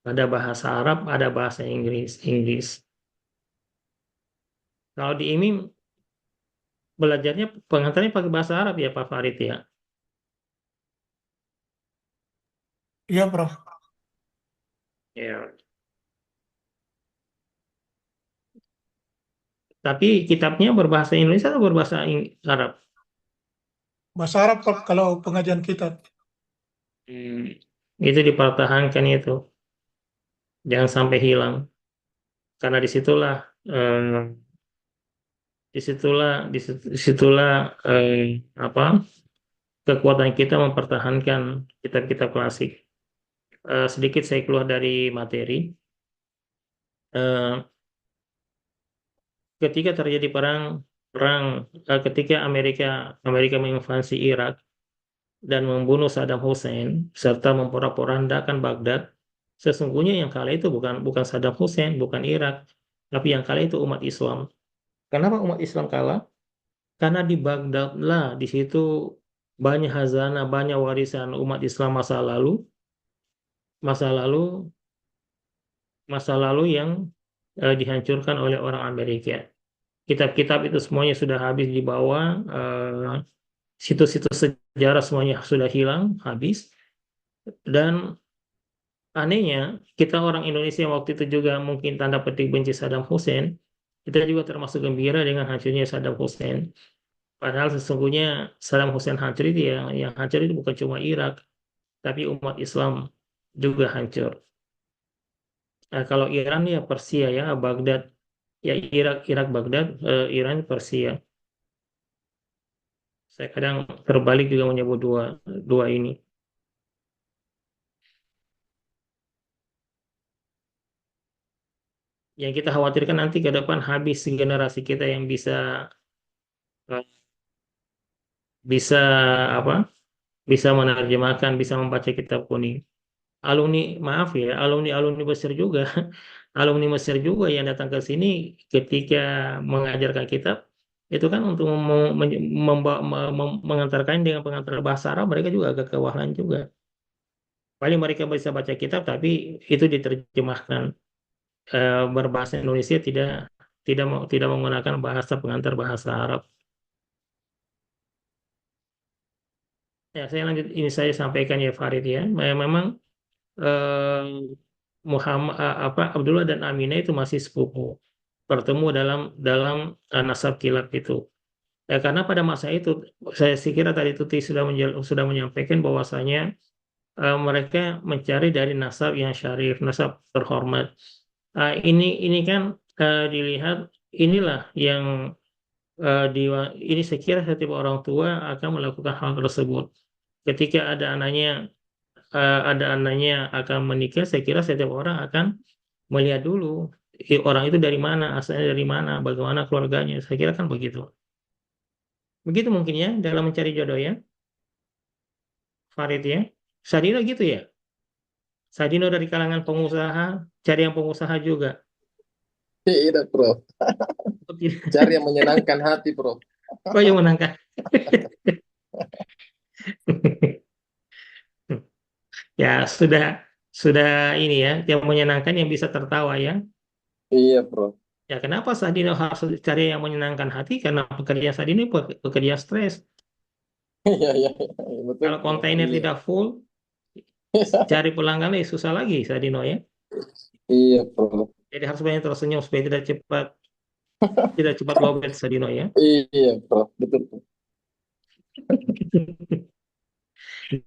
Ada bahasa Arab, ada bahasa Inggris. Kalau di IMI belajarnya pengantarnya pakai bahasa Arab ya Pak Farid ya. Iya, Prof. Ya. Tapi kitabnya berbahasa Indonesia atau berbahasa Arab? Bahasa Arab, Prof, kalau pengajian kita. Hmm, itu dipertahankan itu, jangan sampai hilang. Karena disitulah apa kekuatan kita mempertahankan kitab-kitab klasik. Sedikit saya keluar dari materi. Eh, Ketika terjadi perang perang ketika Amerika Amerika menginvasi Irak dan membunuh Saddam Hussein serta memporak-porandakan Baghdad, sesungguhnya yang kalah itu bukan bukan Saddam Hussein, bukan Irak, tapi yang kalah itu umat Islam. Kenapa umat Islam kalah? Karena di Baghdad lah, di situ banyak hazanah, banyak warisan umat Islam masa lalu, masa lalu yang dihancurkan oleh orang Amerika. Kitab-kitab itu semuanya sudah habis dibawa, situs-situs sejarah semuanya sudah hilang, habis. Dan anehnya, kita orang Indonesia yang waktu itu juga mungkin tanda petik benci Saddam Hussein, kita juga termasuk gembira dengan hancurnya Saddam Hussein. Padahal sesungguhnya Saddam Hussein hancur itu yang hancur itu bukan cuma Irak, tapi umat Islam juga hancur. Nah, kalau Iran ya Persia ya, Baghdad ya, Irak Baghdad, Iran Persia. Saya kadang terbalik juga menyebut dua dua ini. Yang kita khawatirkan nanti ke depan habis generasi kita yang eh, bisa apa? Bisa menerjemahkan, bisa membaca kitab kuning. Alumni, maaf ya, alumni Mesir juga, alumni Mesir juga yang datang ke sini ketika mengajarkan kitab, itu kan untuk mengantarkan dengan pengantar bahasa Arab, mereka juga agak kewalahan juga. Paling mereka bisa baca kitab, tapi itu diterjemahkan berbahasa Indonesia, tidak menggunakan bahasa pengantar bahasa Arab. Ya, saya lanjut, ini saya sampaikan ya Farid ya, memang eh, Abdullah dan Aminah itu masih sepupu, bertemu dalam dalam nasab kilab itu. Ya, karena pada masa itu saya kira tadi Tuti sudah menyampaikan bahwasanya mereka mencari dari nasab yang syarif, nasab terhormat. Ini kan dilihat, inilah yang ini saya kira setiap orang tua akan melakukan hal tersebut. Ketika ada anaknya akan menikah, saya kira setiap orang akan melihat dulu orang itu dari mana, asalnya dari mana, bagaimana keluarganya. Saya kira kan begitu. Begitu mungkin ya dalam mencari jodoh ya, Farid ya. Sadino gitu ya. Sadino dari kalangan pengusaha, cari yang pengusaha juga. Tidak, Prof. Oh, tidak. Cari yang menyenangkan hati, Prof. Oh, yang menangkan. Ya sudah ini ya, yang menyenangkan yang bisa tertawa ya. Iya, Prof. Ya kenapa Sadino harus cari yang menyenangkan hati? Karena pekerja Sadino pekerja stres. Iya, iya, iya, betul, Kalau Prof. kontainer Iya. tidak full, cari pelanggan susah lagi Sadino ya. Iya, Prof. Jadi harus banyak tersenyum supaya tidak cepat lowbat Sadino ya. Iya, Prof. Betul, Prof.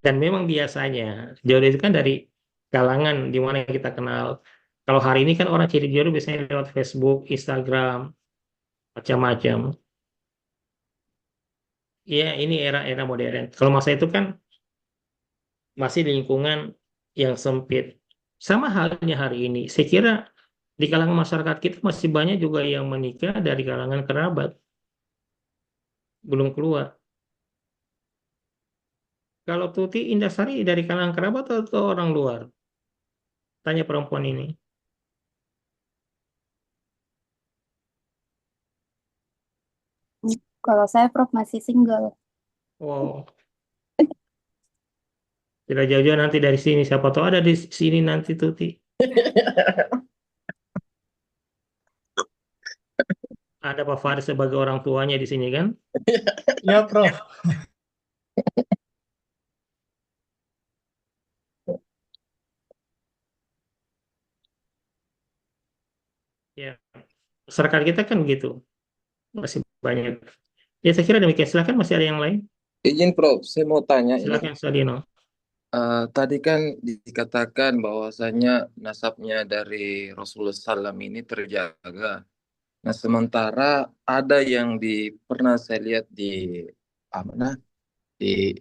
Dan memang biasanya jodoh itu kan dari kalangan di mana kita kenal. Kalau hari ini kan orang cari jodoh biasanya lewat Facebook, Instagram, macam-macam. Ya, ini era-era modern. Kalau masa itu kan masih di lingkungan yang sempit. Sama halnya hari ini. Saya kira di kalangan masyarakat kita masih banyak juga yang menikah dari kalangan kerabat, belum keluar. Kalau Tuti Indasari dari kalangan kerabat atau orang luar? Tanya perempuan ini. Kalau saya Prof masih single. Wow, tidak jauh-jauh nanti dari sini. Siapa tahu ada di sini nanti Tuti. Ada Pak Faris sebagai orang tuanya di sini kan? Ya, Prof. Ya, masyarakat kita kan begitu. Masih banyak. Ya, saya kira demikian. Silakan, masih ada yang lain. Izin, Prof. Saya mau tanya ini. Silakan, Sadino. Tadi kan dikatakan bahwasanya nasabnya dari Rasulullah SAW ini terjaga. Nah, sementara ada yang pernah saya lihat mana di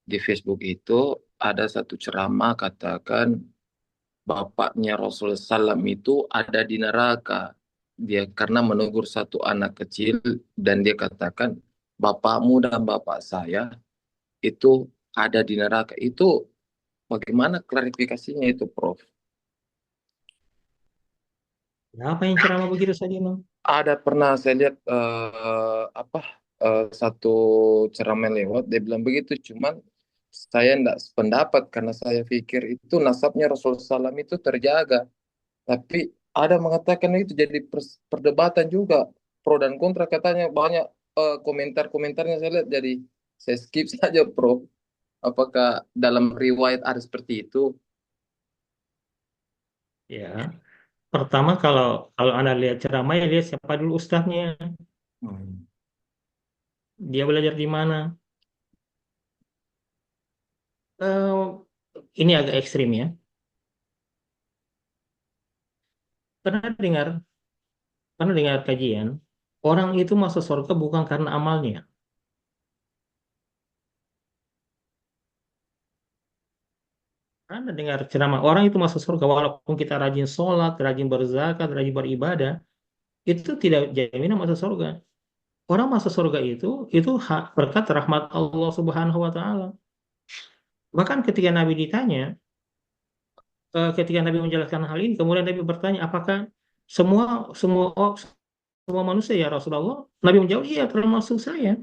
di Facebook itu ada satu ceramah katakan bapaknya Rasulullah SAW itu ada di neraka. Dia karena menegur satu anak kecil dan dia katakan bapakmu dan bapak saya itu ada di neraka. Itu bagaimana klarifikasinya itu, Prof? Apa yang ceramah begitu, Sadino? Ada pernah saya lihat satu ceramah lewat dia bilang begitu, cuman saya tidak sependapat karena saya pikir itu nasabnya Rasulullah SAW itu terjaga, tapi ada mengatakan itu jadi perdebatan juga, pro dan kontra, katanya banyak komentar-komentarnya saya lihat, jadi saya skip saja, Prof. Apakah dalam riwayat ada seperti itu? Ya, pertama kalau kalau Anda lihat ceramah ya lihat siapa dulu ustadznya, Hmm. dia belajar di mana. Eh, ini agak ekstrim ya. Pernah dengar pernah dengar kajian, orang itu masuk surga bukan karena amalnya. Anda dengar ceramah orang itu masuk surga walaupun kita rajin sholat, rajin berzakat, rajin beribadah, itu tidak jaminan masuk surga. Orang masuk surga itu berkat rahmat Allah Subhanahu wa taala. Bahkan ketika Nabi ditanya, ketika Nabi menjelaskan hal ini, kemudian Nabi bertanya, apakah semua semua semua manusia ya Rasulullah? Nabi menjawab, iya termasuk saya.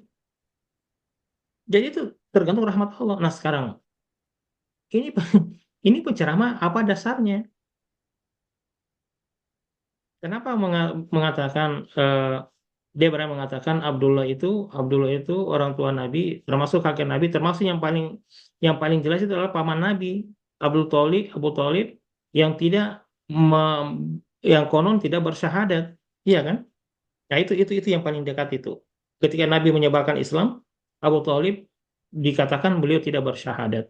Jadi itu tergantung rahmat Allah. Nah sekarang ini ini penceramah apa dasarnya? Kenapa mengatakan dia berani mengatakan Abdullah itu orang tua Nabi, termasuk kakek Nabi, termasuk yang paling jelas itu adalah paman Nabi, Abu Thalib yang tidak yang konon tidak bersyahadat, iya kan? Nah itu yang paling dekat itu. Ketika Nabi menyebarkan Islam, Abu Thalib dikatakan beliau tidak bersyahadat.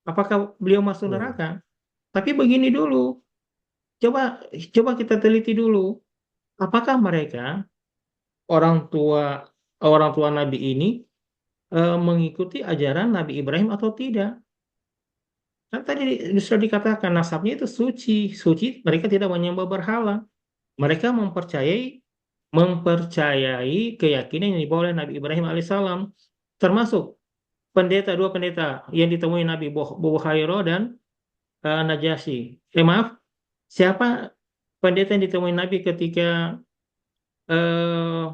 Apakah beliau masuk Hmm. neraka? Tapi begini dulu, coba coba kita teliti dulu, apakah mereka orang tua orang tua Nabi ini mengikuti ajaran Nabi Ibrahim atau tidak? Kan tadi sudah dikatakan nasabnya itu suci, suci. Mereka tidak menyembah berhala. Mereka mempercayai keyakinan yang dibawa oleh Nabi Ibrahim alaihissalam, termasuk dua pendeta yang ditemui Nabi Buhairo dan Najasyi. Maaf, siapa pendeta yang ditemui Nabi ketika eh,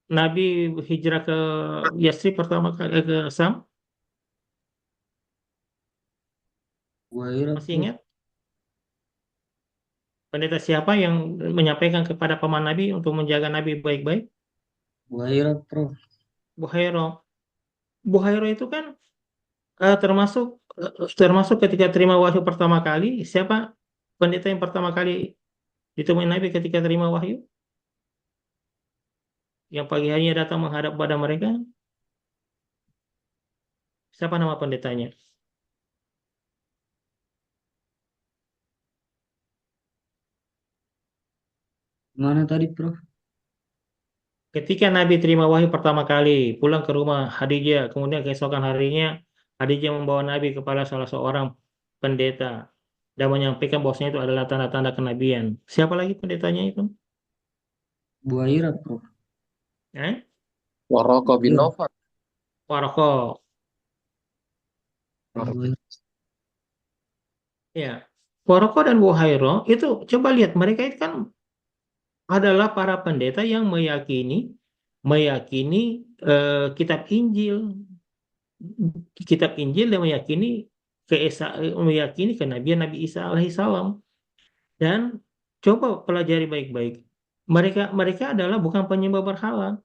Nabi hijrah ke Yasrib pertama kali ke Sam? Buairat, Masih Prof. ingat pendeta siapa yang menyampaikan kepada paman Nabi untuk menjaga Nabi baik-baik? Buairat, Prof. Buhairo. Buhairo itu kan termasuk termasuk ketika terima wahyu pertama kali, siapa pendeta yang pertama kali ditemui Nabi ketika terima wahyu? Yang pagi harinya datang menghadap pada mereka, siapa nama pendetanya? Mana tadi, Prof? Ketika Nabi terima wahyu pertama kali, pulang ke rumah Khadijah, kemudian keesokan harinya Khadijah membawa Nabi kepada salah seorang pendeta dan menyampaikan bahwasanya itu adalah tanda-tanda kenabian. Siapa lagi pendetanya itu? Buairat, Prof. Eh? Waraka bin Iya, Nawfal. Waroko. Buairat. Ya. Waroko dan Buhairo itu coba lihat mereka itu kan adalah para pendeta yang meyakini meyakini kitab Injil, dan meyakini kenabian Nabi Isa alaihissalam. Dan coba pelajari baik-baik. Mereka mereka adalah bukan penyembah berhala.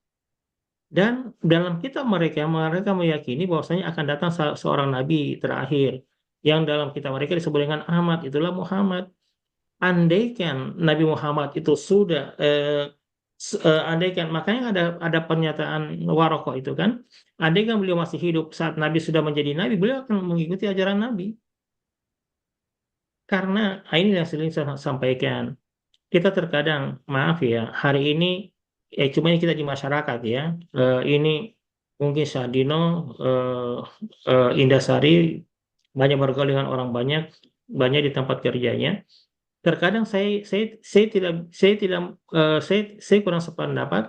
Dan dalam kitab mereka meyakini bahwasanya akan datang seorang nabi terakhir yang dalam kitab mereka disebut dengan Ahmad, itulah Muhammad. Andaikan Nabi Muhammad itu sudah andaikan, makanya ada pernyataan Warokoh itu kan, andaikan beliau masih hidup saat Nabi sudah menjadi Nabi, beliau akan mengikuti ajaran Nabi. Karena ini yang sering saya sampaikan, kita terkadang maaf ya hari ini cuma ini kita di masyarakat ya, ini mungkin Sadino, Indasari banyak bergaul dengan orang banyak banyak di tempat kerjanya. Terkadang saya kurang sependapat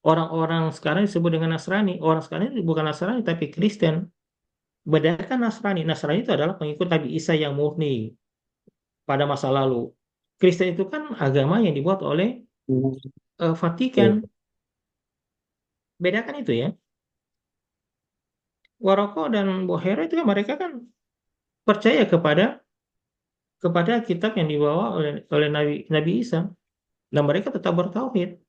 orang-orang sekarang disebut dengan Nasrani. Orang sekarang itu bukan Nasrani tapi Kristen. Bedakan Nasrani itu adalah pengikut Nabi Isa yang murni pada masa lalu. Kristen itu kan agama yang dibuat oleh Vatikan. Bedakan itu ya. Waroko dan Bohera itu kan mereka kan percaya kepada kepada kitab yang dibawa oleh Nabi Isa, dan mereka tetap bertauhid.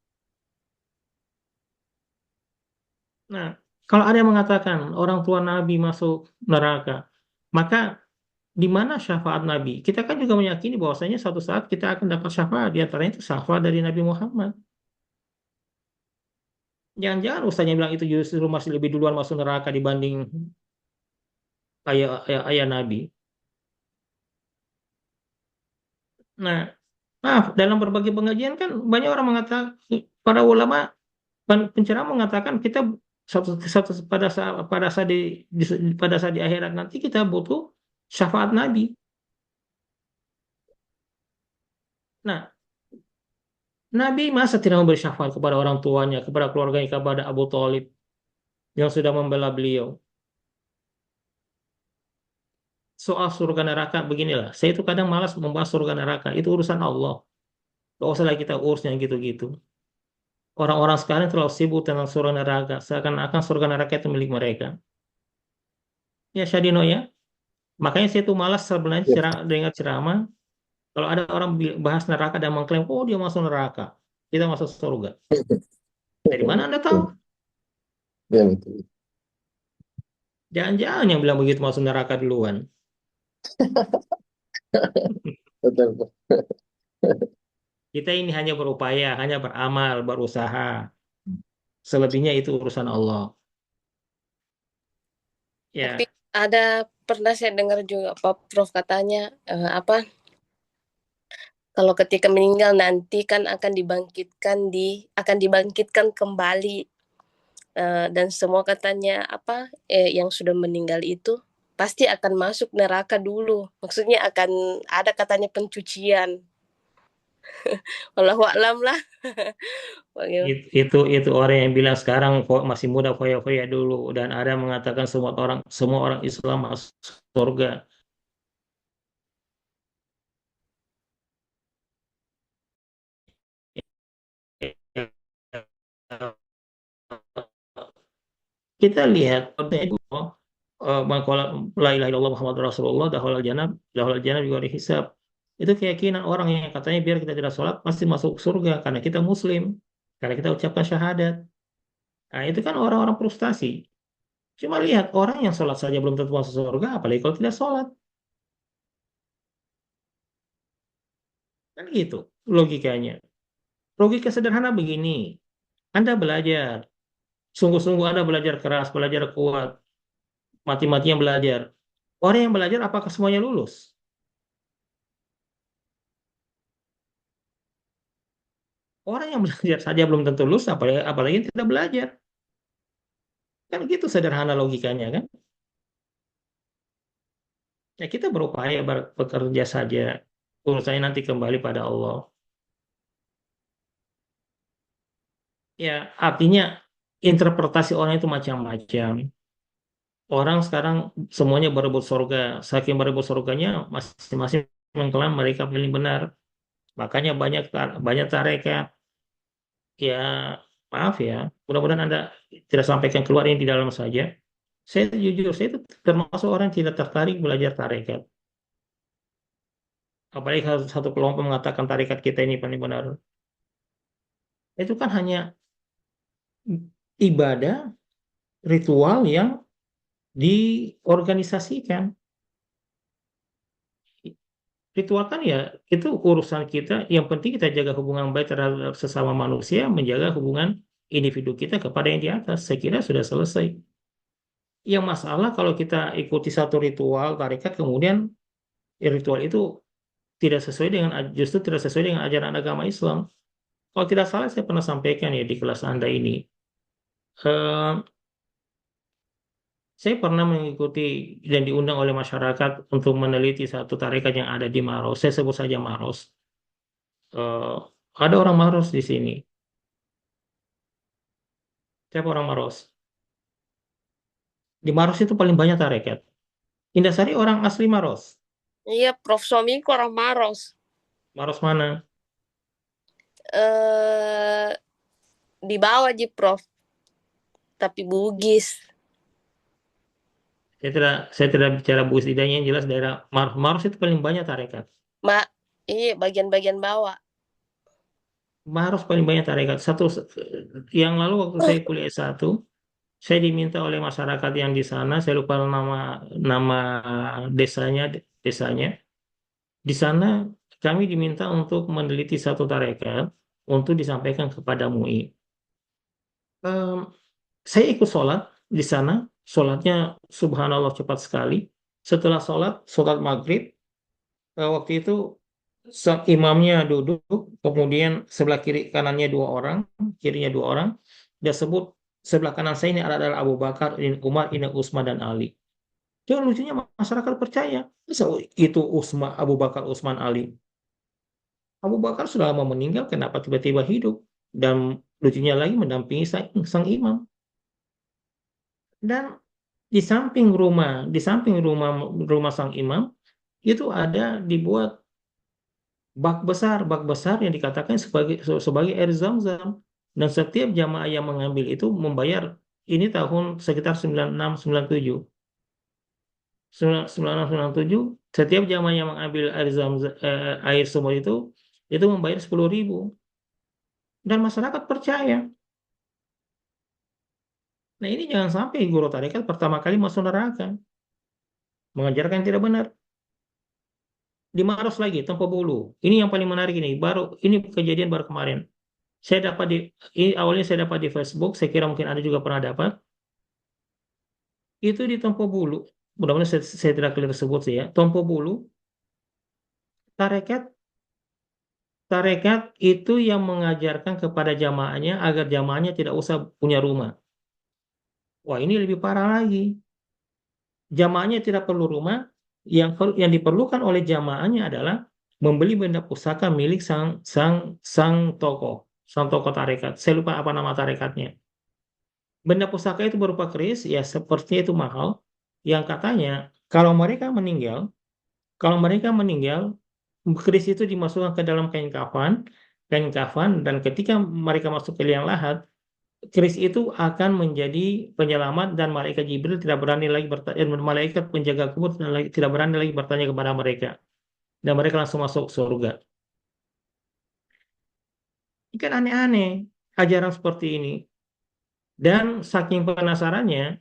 Nah, kalau ada yang mengatakan orang tua Nabi masuk neraka, maka di mana syafaat Nabi? Kita kan juga meyakini bahwasanya suatu saat kita akan dapat syafaat, di antaranya itu syafaat dari Nabi Muhammad. Jangan-jangan ustaznya bilang itu justru masih lebih duluan masuk neraka dibanding ayah Nabi. Nah, maaf, dalam berbagai pengajian kan banyak orang mengatakan, para ulama penceramah mengatakan kita pada saat di akhirat nanti kita butuh syafaat Nabi. Nah, Nabi masa tidak memberi syafaat kepada orang tuanya, kepada keluarganya, kepada Abu Thalib yang sudah membela beliau. Soal surga neraka beginilah, saya itu kadang malas membahas surga neraka, itu urusan Allah. Gak usah lagi kita urus yang gitu-gitu. Orang-orang sekarang terlalu sibuk tentang surga neraka, seakan-akan surga neraka itu milik mereka. Ya Syadino ya, makanya saya tuh malas sebenarnya Ya, dengar ceramah. Kalau ada orang bahas neraka dan mengklaim, oh dia masuk neraka, kita masuk surga. Dari mana Anda tahu? ya betul. Jangan-jangan yang bilang begitu masuk neraka duluan. Betul, Prof. Kita ini hanya berupaya, hanya beramal, berusaha. Selebihnya itu urusan Allah. Tapi Ya, ada pernah saya dengar juga Pak Prof katanya apa? Kalau ketika meninggal nanti kan akan dibangkitkan kembali dan semua katanya apa yang sudah meninggal itu pasti akan masuk neraka dulu. Maksudnya akan ada katanya pencucian. Wallahu a'lam lah. Bagaimana? itu orang yang bilang sekarang masih muda foya-foya dulu, dan ada yang mengatakan semua orang Islam masuk surga. Kita lihat maqala la ilaha illallah Muhammadur Rasulullah dahul jannah bighairi hisab. Itu keyakinan orang yang katanya biar kita tidak sholat pasti masuk surga karena kita muslim, karena kita ucapkan syahadat. Nah, itu kan orang-orang frustasi. Cuma lihat orang yang sholat saja belum tentu masuk surga, apalagi kalau tidak sholat. Kan gitu logikanya. Logika sederhana begini. Anda belajar, sungguh-sungguh Anda belajar keras, belajar kuat, mati-matian belajar. Orang yang belajar apakah semuanya lulus? Orang yang belajar saja belum tentu lulus, apalagi yang tidak belajar. Kan gitu sederhana logikanya kan? Ya kita berupaya bekerja saja. Urusannya nanti kembali pada Allah. Ya, artinya interpretasi orang itu macam-macam. Orang sekarang semuanya berebut surga. Saking berebut surganya, masing-masing mengklaim mereka paling benar. Makanya banyak tarekat. Ya, maaf ya. Mudah-mudahan Anda tidak sampaikan keluar ini di dalam saja. Saya jujur, saya itu termasuk orang yang tidak tertarik belajar tarekat. Apalagi kalau satu kelompok mengatakan tarekat kita ini paling benar. Itu kan hanya ibadah, ritual yang diorganisasikan. Ritual kan ya itu urusan kita. Yang penting kita jaga hubungan baik terhadap sesama manusia, menjaga hubungan individu kita kepada yang di atas. Saya kira sudah selesai. Yang masalah kalau kita ikuti satu ritual tarekat, kemudian ritual itu justru tidak sesuai dengan ajaran agama Islam. Kalau tidak salah saya pernah sampaikan ya di kelas Anda ini. Eh, saya pernah mengikuti dan diundang oleh masyarakat untuk meneliti satu tarekat yang ada di Maros. Saya sebut saja Maros. Eh, ada orang Maros di sini. Siapa orang Maros? Di Maros itu paling banyak tarekat. Indasari orang asli Maros. Iya, Prof suamiku orang Maros. Maros mana? Di bawah aja Prof, tapi Bugis. Saya tidak bicara Bugis, tidaknya yang jelas daerah Maros itu paling banyak tarekat. Iya, bagian-bagian bawah. Maros paling banyak tarekat. Yang lalu waktu saya kuliah S1, saya diminta oleh masyarakat yang di sana, saya lupa nama nama desanya. Di sana kami diminta untuk meneliti satu tarekat untuk disampaikan kepada MUI. Em, saya ikut sholat di sana, sholatnya subhanallah cepat sekali. Setelah sholat maghrib, waktu itu imamnya duduk, kemudian sebelah kiri kanannya dua orang, kirinya dua orang. Dia sebut sebelah kanan saya ini adalah Abu Bakar, ini Umar, ini Utsman dan Ali. Cuma lucunya masyarakat percaya. Masa itu Abu Bakar, Utsman, Ali. Abu Bakar sudah lama meninggal, kenapa tiba-tiba hidup? Dan lucunya lagi mendampingi sang imam. Dan di samping rumah sang imam itu ada dibuat bak besar yang dikatakan sebagai air zam-zam. Dan setiap jamaah yang mengambil itu membayar, ini tahun sekitar 96-97. 96-97, setiap jamaah yang mengambil air sumur itu membayar 10.000. Dan masyarakat percaya. Nah ini jangan sampai guru tarekat pertama kali masuk neraka. Mengajarkan yang tidak benar. Di Maros lagi, Tempo Bulu. Ini yang paling menarik ini. Ini kejadian baru kemarin. Ini awalnya saya dapat di Facebook, saya kira mungkin ada juga pernah dapat. Itu di Tempo Bulu. Mudah-mudahan saya tidak keliru sebut sih ya. Tempo Bulu, tarekat itu yang mengajarkan kepada jamaahnya agar jamaahnya tidak usah punya rumah. Wah, ini lebih parah lagi. Jamaahnya tidak perlu rumah, yang diperlukan oleh jamaahnya adalah membeli benda pusaka milik sang tokoh tarekat. Saya lupa apa nama tarekatnya. Benda pusaka itu berupa keris, ya sepertinya itu mahal, yang katanya kalau mereka meninggal, keris itu dimasukkan ke dalam kain kafan, dan ketika mereka masuk ke liang lahat, keris itu akan menjadi penyelamat dan malaikat Jibril tidak berani lagi malaikat penjaga kubur tidak berani lagi bertanya kepada mereka, dan mereka langsung masuk surga. Ini kan aneh-aneh ajaran seperti ini. Dan saking penasarannya,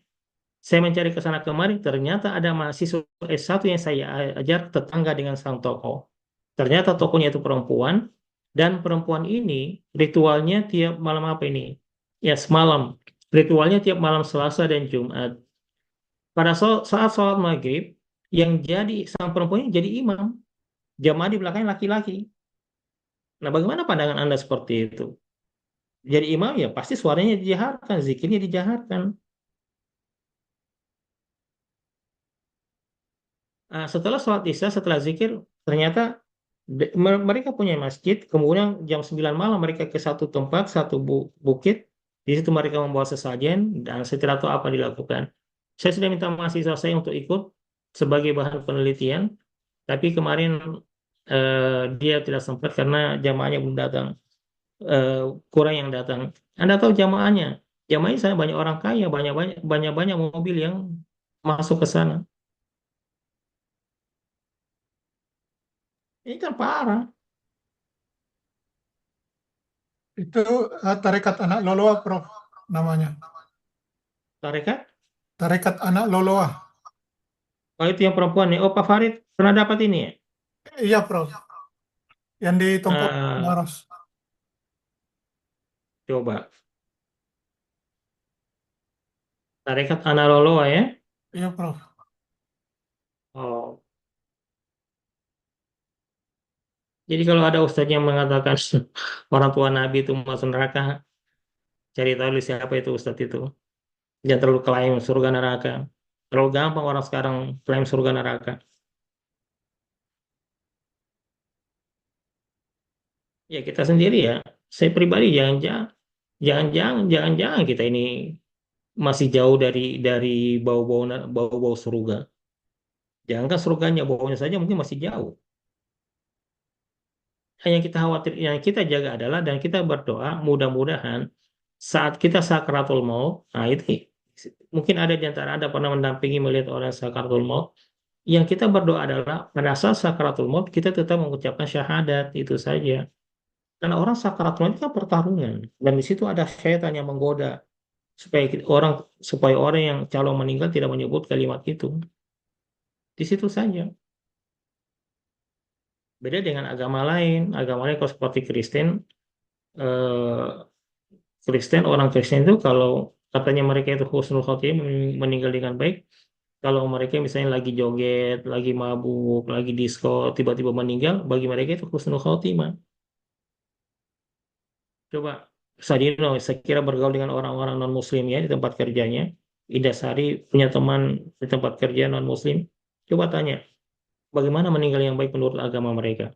saya mencari ke sana kemari, ternyata ada mahasiswa S1 yang saya ajar tetangga dengan sang tokoh. Ternyata tokohnya itu perempuan, dan perempuan ini ritualnya tiap malam apa ini? Ya, semalam. Ritualnya tiap malam Selasa dan Jumat. Pada saat sholat maghrib, yang jadi sang perempuan ini jadi imam. Jamaah di belakangnya laki-laki. Nah, bagaimana pandangan Anda seperti itu? Jadi imam ya pasti suaranya dijaharkan, zikirnya dijaharkan. Setelah sholat isya, setelah zikir, ternyata mereka punya masjid, kemudian jam 9 malam mereka ke satu tempat, satu bukit, di situ mereka membawa sesajen, dan saya tidak tahu apa dilakukan. Saya sudah minta mahasiswa saya untuk ikut sebagai bahan penelitian, tapi kemarin dia tidak sempat karena jamaahnya belum datang, eh, kurang yang datang. Anda tahu jamaahnya saya banyak orang kaya, banyak mobil yang masuk ke sana. Ini kan parah. Itu tarekat anak Loloa, Prof. Namanya. Tarekat? Tarekat anak Loloa. Oh itu yang perempuan nih. Oh Pak Farid pernah dapat ini ya? Iya, Prof. Yang di Tompo Eh, Maros. coba. Tarekat Analoloa ya? Iya, Prof. Oh. Jadi kalau ada ustadz yang mengatakan orang tua Nabi itu masuk neraka, cari tahu siapa itu ustadz itu. Jangan terlalu klaim surga neraka. Terlalu gampang orang sekarang klaim surga neraka. Ya kita sendiri ya. Saya pribadi jangan-jangan kita ini masih jauh dari bau-bau surga. Jangankan surganya, baunya saja mungkin masih jauh. Yang kita khawatir, yang kita jaga adalah dan kita berdoa mudah-mudahan saat kita sakaratul maut, nah itu mungkin ada di antara Anda pernah mendampingi melihat orang sakaratul maut, Yang kita berdoa adalah pada saat sakaratul maut kita tetap mengucapkan syahadat, itu saja. Karena orang sakaratul maut itu kan pertarungan, dan di situ ada syaitan yang menggoda supaya orang yang calon meninggal tidak menyebut kalimat itu. Di situ saja. Beda dengan agama lain kalau seperti eh, orang Kristen itu kalau katanya mereka itu husnul khotimah, meninggal dengan baik, kalau mereka misalnya lagi joget, lagi mabuk, lagi disco, tiba-tiba meninggal, bagi mereka itu husnul khotimah. Coba Sadino, saya kira bergaul dengan orang-orang non-muslim ya di tempat kerjanya. Ida Sari punya teman di tempat kerja non-muslim. Coba tanya, bagaimana meninggal yang baik menurut agama mereka?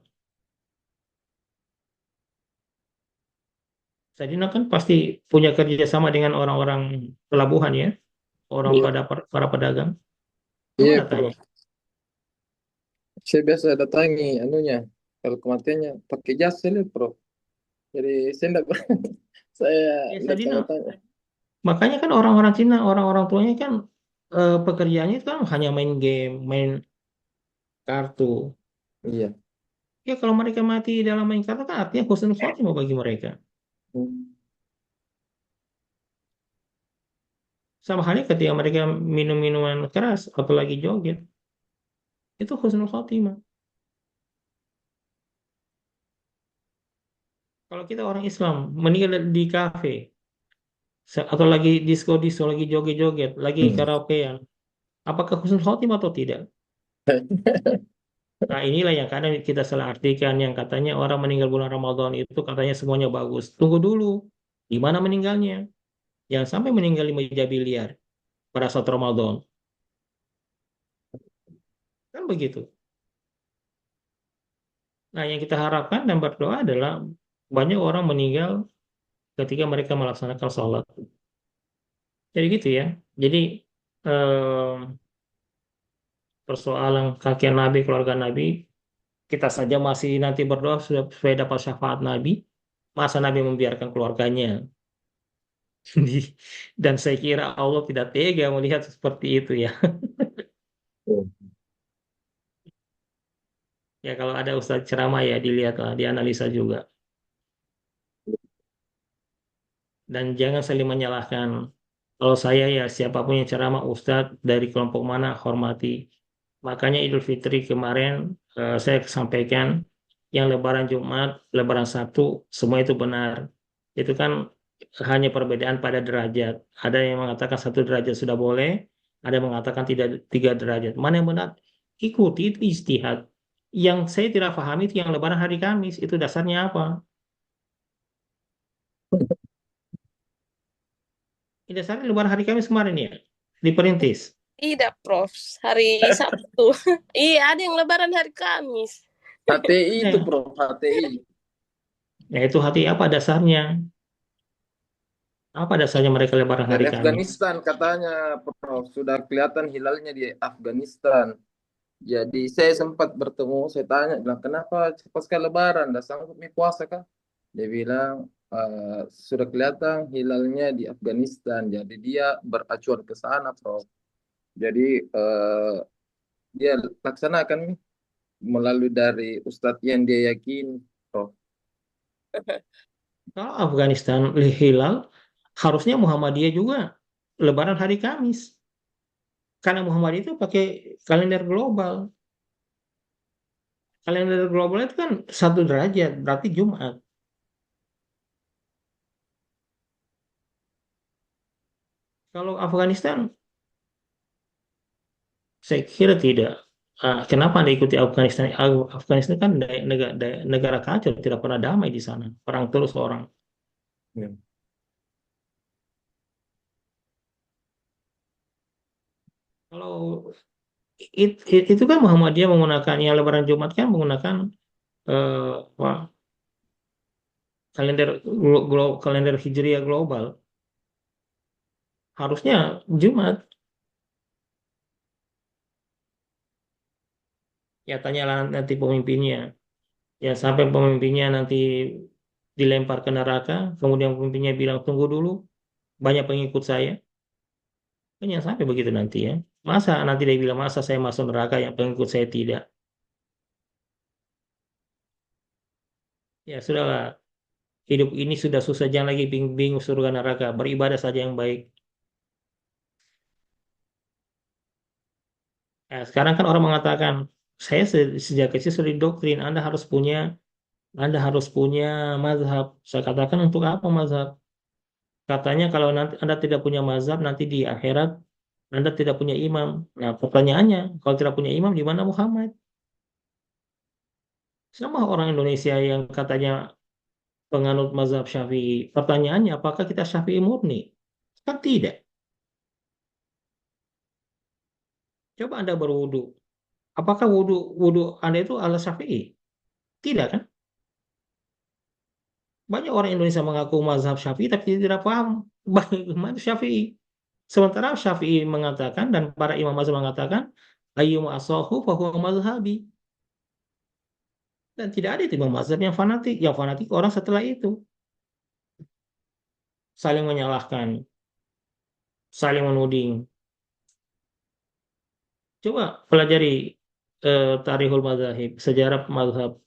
Sadino kan pasti punya kerja sama dengan orang-orang pelabuhan ya, orang Iya, para pedagang. iya, Coba tanya. Prof. Saya biasa datangi anunya. Kalau kematiannya pakai jas saya lihat, Prof. Jadi saya enggak saya Ya enggak Sadino, tanya-tanya. makanya kan orang-orang Cina, orang-orang tuanya kan pekerjaannya itu kan hanya main game, main kartu. Iya. Ya kalau mereka mati dalam main kartu kan artinya husnul khotimah bagi mereka. Hmm. Sama halnya ketika mereka minum minuman keras, apalagi joget, itu husnul khotimah. Kalau kita orang Islam meninggal di kafe, atau lagi disco-disco, lagi joget-joget, lagi Hmm. karaokean, apakah husnul khotimah atau tidak? Nah, inilah yang kadang kita salah artikan, yang katanya orang meninggal bulan Ramadan itu katanya semuanya bagus. Tunggu dulu, di mana meninggalnya? Jangan sampai meninggal di meja biliar pada saat Ramadan. Kan begitu. Nah, yang kita harapkan dan berdoa adalah banyak orang meninggal ketika mereka melaksanakan sholat. Jadi gitu ya. Jadi eh, persoalan kakek Nabi, keluarga Nabi, kita saja masih nanti berdoa supaya dapat syafaat Nabi. Masa Nabi membiarkan keluarganya? Dan saya kira Allah tidak tega melihat seperti itu ya. Ya kalau ada ustadz ceramah ya dilihatlah, dianalisa juga. Dan jangan saling menyalahkan. Kalau saya ya siapapun yang ceramah ustadz dari kelompok mana hormati. Makanya Idul Fitri kemarin saya sampaikan yang Lebaran Jumat, Lebaran Sabtu, semua itu benar. Itu kan hanya perbedaan pada derajat. Ada yang mengatakan 1 derajat sudah boleh, ada yang mengatakan tidak 3 derajat. Mana yang benar? Ikuti itu ijtihad. Yang saya tidak pahami itu yang Lebaran hari Kamis, itu dasarnya apa? Ini dasarnya Lebaran hari Kamis kemarin ya, diperintis. Tidak, Prof. Hari Sabtu. Iya, ada yang Lebaran hari Kamis. HTI itu, Ya, Prof. HTI. ya itu hati apa dasarnya? Apa dasarnya mereka Lebaran hari Dari Kamis? Afghanistan katanya, Prof. Sudah kelihatan hilalnya di Afghanistan. Jadi saya sempat bertemu, saya tanya, bilang, kenapa cepat sekali Lebaran? Dah sanggup nih puasa kah? Dia bilang, sudah kelihatan hilalnya di Afghanistan. Jadi dia beracuan ke sana, Prof. Jadi dia laksanakan nih melalui dari Ustadz yang dia yakini, Prof. Kalau Afghanistan hilal, harusnya Muhammadiyah juga Lebaran hari Kamis. Karena Muhammadiyah itu pakai kalender global. Kalender global itu kan 1 derajat, berarti Jumat. Kalau Afghanistan, saya kira tidak. Kenapa Anda ikuti Afghanistan? Afghanistan kan negara kacau, tidak pernah damai di sana. Perang terus orang. Ya. Kalau itu kan Muhammadiyah menggunakan yang Lebaran Jumat kan menggunakan apa, kalender Hijriah global. Harusnya Jumat. Ya tanyalah nanti pemimpinnya. Ya sampai pemimpinnya nanti dilempar ke neraka, kemudian pemimpinnya bilang tunggu dulu, banyak pengikut saya. Kan jangan sampai begitu nanti ya. Masa nanti dia bilang, masa saya masuk neraka yang pengikut saya tidak? Ya sudahlah, hidup ini sudah susah, jangan lagi bingung-bingung surga neraka. Beribadah saja yang baik. Ya, sekarang kan orang mengatakan, saya sejak kecil sudah didoktrin, Anda harus punya mazhab. Saya katakan untuk apa mazhab? Katanya kalau nanti Anda tidak punya mazhab, nanti di akhirat Anda tidak punya imam. Nah, pertanyaannya, kalau tidak punya imam, di mana Muhammad? Sama orang Indonesia yang katanya penganut mazhab Syafi'i. Pertanyaannya, apakah kita Syafi'i murni? Kan tidak. Coba Anda berwudu. Apakah wudu wudu Anda itu ala Syafi'i? Tidak kan? Banyak orang Indonesia mengaku mazhab Syafi'i tapi tidak paham bagaimana Syafi'i. Sementara Syafi'i mengatakan dan para imam mazhab mengatakan ayyuma asahu fahuwa mazhabi. Dan tidak ada itu imam mazhab yang fanatik. Yang fanatik orang setelah itu saling menyalahkan, saling menuding. Coba pelajari Tarikhul Mazahib, sejarah mazhab.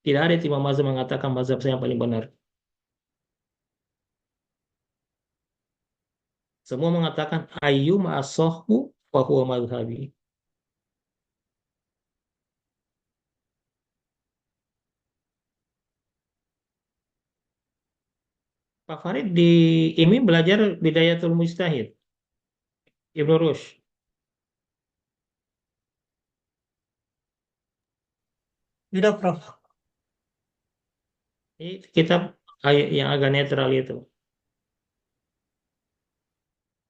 Tidak ada imam mazhab mengatakan mazhab saya yang paling benar. Semua mengatakan ayyuma asahu fahuwa mazhabi. Pak Farid di IMI belajar Bidayatul Mujtahid, Ibnu Rushd. Tidak, Prof. Ini kitab yang agak netral itu.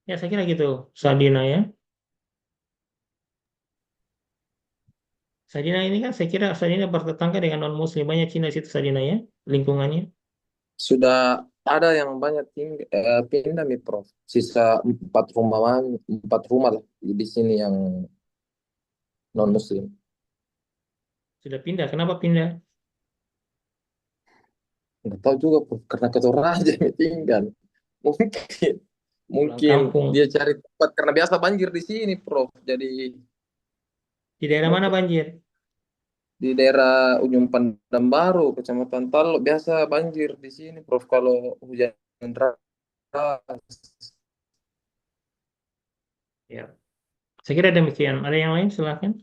Ya saya kira gitu. Sadina ya. Sadina ini kan saya kira Sadina bertetangga dengan non Muslim, banyak Cina situ Sadina ya lingkungannya. Sudah ada yang banyak pindah nih Prof. Sisa empat rumah lah di sini yang non Muslim. Sudah pindah. Kenapa pindah? Nggak tahu juga Prof. Karena ketua aja yang tinggal. Mungkin Pulang mungkin kampung. dia cari tempat karena biasa banjir di sini Prof. Jadi Di daerah mana banjir? di daerah Ujung Pandang Baru, Kecamatan Talok biasa banjir di sini Prof. Kalau hujan deras. Ya. Saya kira demikian. Ada yang lain? Silahkan.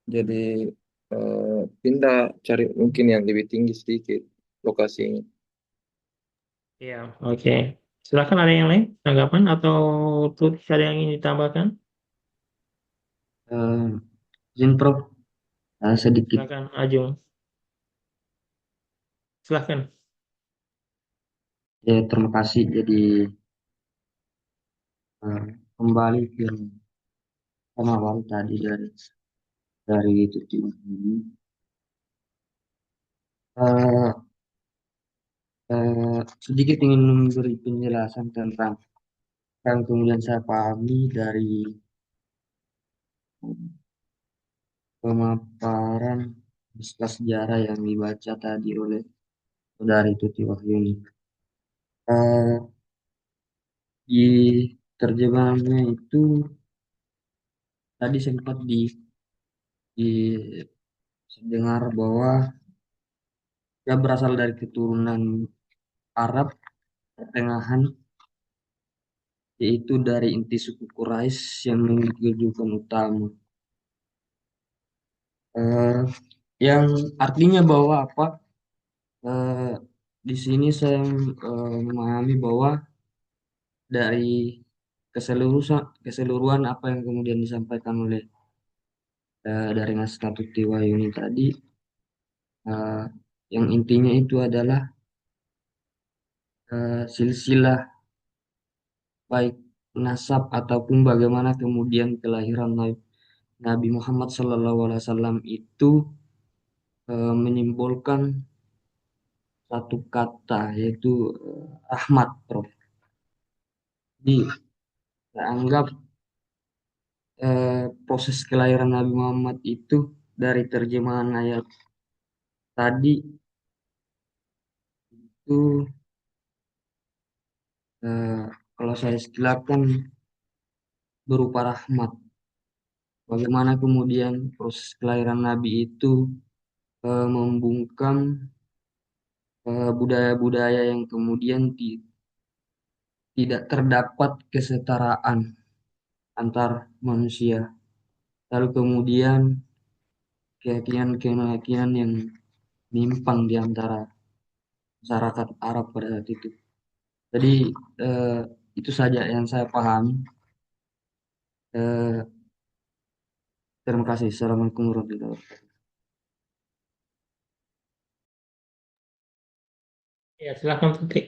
Jadi pindah cari mungkin yang lebih tinggi sedikit lokasinya. Ya, oke. Silahkan ada yang lain tanggapan atau tulis ada yang ingin ditambahkan? Eh, izin Prof, sedikit. Silahkan, Ajung. Silahkan. Ya, terima kasih. Jadi kembali ke awal tadi dari itu ini. Eh, Sedikit ingin memberi penjelasan tentang yang kemudian saya pahami dari pemaparan naskah sejarah yang dibaca tadi oleh Saudari Tuti Wahyuni. Eh, di terjemahannya itu tadi sempat didengar bahwa dia berasal dari keturunan Arab pertengahan, yaitu dari inti suku Quraisy yang memiliki kehidupan utama. Eh, yang artinya bahwa apa? Eh, di sini saya memahami bahwa dari keseluruhan apa yang kemudian disampaikan oleh dari naskah Tuti Wahyuni tadi, eh, yang intinya itu adalah silsilah baik nasab ataupun bagaimana kemudian kelahiran Nabi Muhammad SAW itu menyimbolkan satu kata yaitu rahmat, Prof. Jadi saya anggap proses kelahiran Nabi Muhammad itu dari terjemahan ayat tadi itu, kalau saya istilahkan, berupa rahmat. Bagaimana kemudian proses kelahiran Nabi itu membungkam budaya-budaya yang kemudian tidak terdapat kesetaraan antar manusia. Lalu kemudian keyakinan-keyakinan yang menyimpang di antara masyarakat Arab pada saat itu. Jadi eh, itu saja yang saya pahami. Eh, Terima kasih. Assalamualaikum warahmatullahi wabarakatuh. Ya, silakan Putri.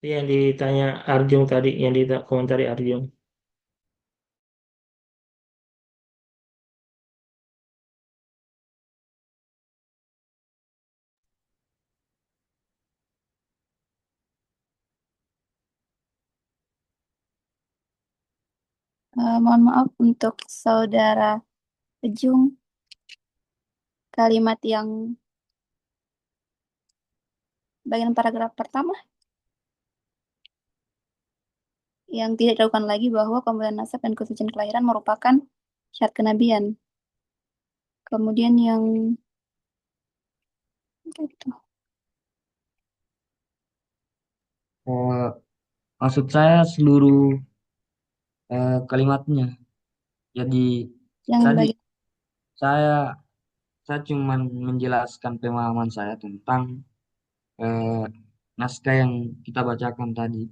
Yang ditanya Arjun tadi, yang komentari Arjun. Mohon maaf untuk saudara Ejung, kalimat yang bagian paragraf pertama yang tidak dilakukan lagi bahwa kemuliaan nasab dan kesucian kelahiran merupakan syarat kenabian. Kemudian yang itu. Maksud saya seluruh kalimatnya. Jadi Yang tadi bagian saya saya cuma menjelaskan pemahaman saya tentang eh, naskah yang kita bacakan tadi.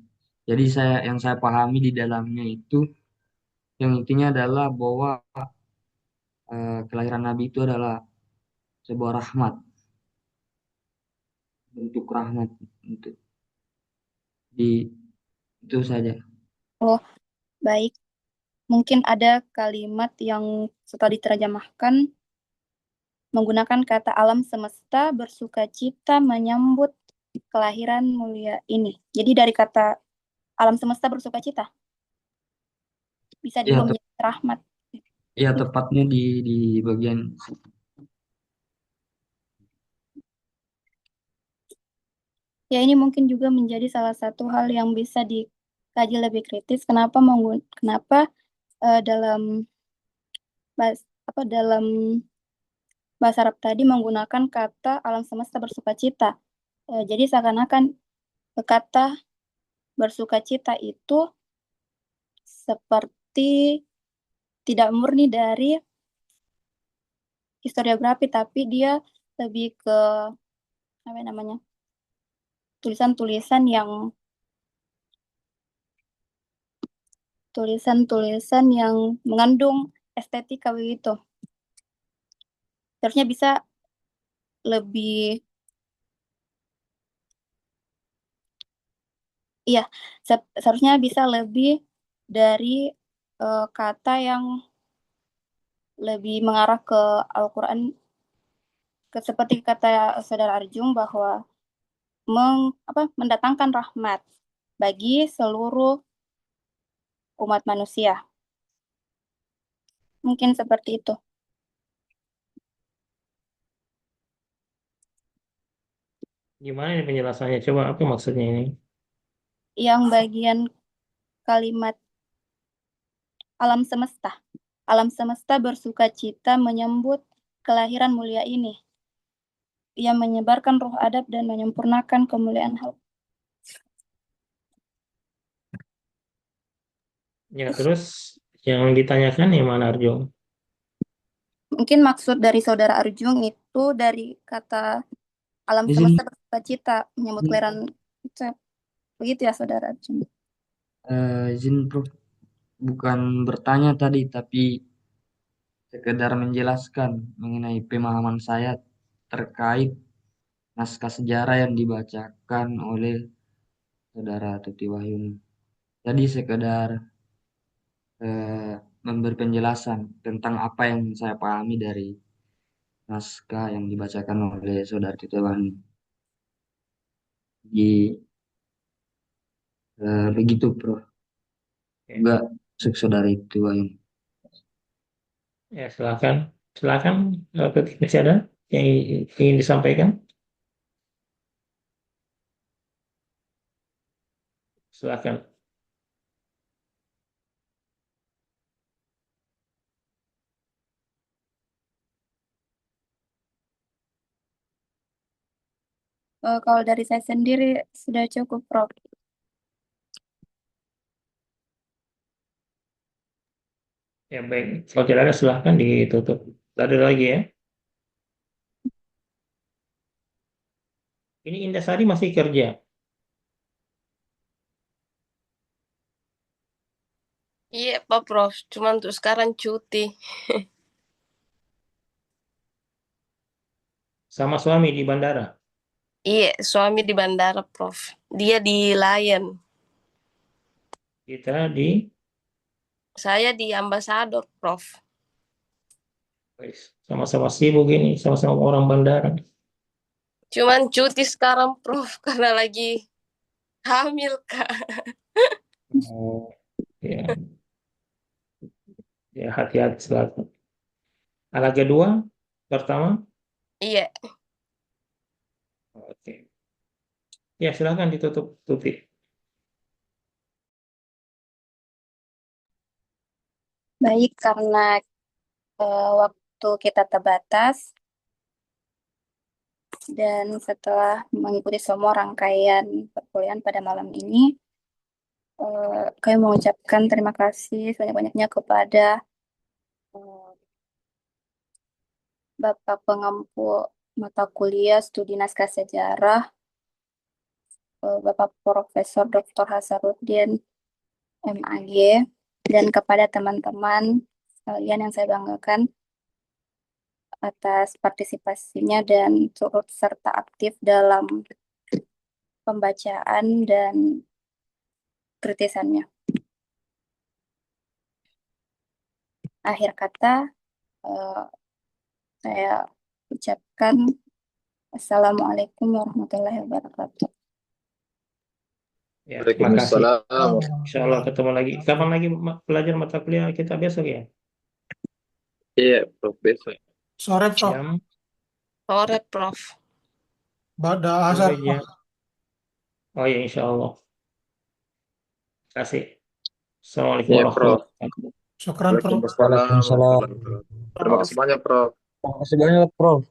Jadi yang saya pahami di dalamnya itu yang intinya adalah bahwa kelahiran Nabi itu adalah sebuah rahmat, bentuk rahmat untuk di itu saja. oh baik. Mungkin ada kalimat yang setelah diterjemahkan menggunakan kata alam semesta bersukacita menyambut kelahiran mulia ini. Jadi dari kata alam semesta bersukacita bisa Ya, diubah menjadi rahmat. ya tepatnya di bagian Ya, ini mungkin juga menjadi salah satu hal yang bisa dikaji lebih kritis. Kenapa dalam dalam bahasa Arab tadi menggunakan kata alam semesta bersukacita. Jadi seakan-akan kata bersukacita itu seperti tidak murni dari historiografi, tapi dia lebih ke apa namanya tulisan-tulisan yang mengandung estetika begitu. Seharusnya bisa lebih, iya, seharusnya bisa lebih dari kata yang lebih mengarah ke Al-Quran, seperti kata saudara Arjung bahwa mendatangkan rahmat bagi seluruh umat manusia. Mungkin seperti itu. Gimana ini penjelasannya? Coba apa maksudnya ini? Yang bagian kalimat alam semesta. Alam semesta bersukacita menyambut kelahiran mulia ini. Ia menyebarkan roh adab dan menyempurnakan kemuliaan hal. Ya, terus yang ditanyakan yang mana Arjun? Mungkin maksud dari saudara Arjung itu dari kata alam izin semesta bersukacita menyambut kelahiran itu. Begitu ya saudara Arjung. izin Prof, bukan bertanya tadi tapi sekedar menjelaskan mengenai pemahaman saya terkait naskah sejarah yang dibacakan oleh saudara Tuti Wahyuni. Jadi sekedar eh, memberi penjelasan tentang apa yang saya pahami dari naskah yang dibacakan oleh saudara Tuti Wahyuni. Jadi begitu Prof. Enggak saudara itu Wahyuni. Ya, silakan. Silakan, Putri, masih ada yang ingin disampaikan? Silakan. Kalau dari saya sendiri sudah cukup, Prof. Ya baik, kalau tidak ada silahkan ditutup. Tidak ada lagi ya. Ini Indasari masih kerja. Iya, Pak Prof. Cuman untuk sekarang cuti. Sama suami di bandara. Iya, suami di bandara, Prof. Dia di Lion. Kita di Saya di ambasador, Prof. sama-sama sibuk ini, sama-sama orang bandara. Cuman cuti sekarang, Prof. Karena lagi hamil, Kak. Oh, ya, ya hati-hati selalu. Anak kedua, pertama. Iya. Oke. Ya silakan ditutup, Tuti. Baik, karena waktu kita terbatas dan setelah mengikuti semua rangkaian perkuliahan pada malam ini, kami mengucapkan terima kasih sebanyak-banyaknya kepada Bapak Pengampu Mata Kuliah Studi Naskah Sejarah, Bapak Profesor Dr. Hasanuddin MAG, dan kepada teman-teman sekalian yang saya banggakan atas partisipasinya dan turut serta aktif dalam pembacaan dan kritisannya. Akhir kata, saya ucapkan Assalamualaikum warahmatullahi wabarakatuh. Ya, terima kasih. Waalaikumsalam. Insya Allah ketemu lagi. Kapan lagi belajar mata kuliah kita besok ya? Iya, Prof. Besok. Sore, Prof. Jam Sore, Prof. Bada asar, sore Prof. jam. Oh ya, insya Allah. Kasih. Assalamualaikum Iya, warahmatullahi Prof. wabarakatuh. Syukran, Prof. Waalaikumsalam. Waalaikumsalam. Terima kasih banyak, Prof. Terima kasih banyak, Prof.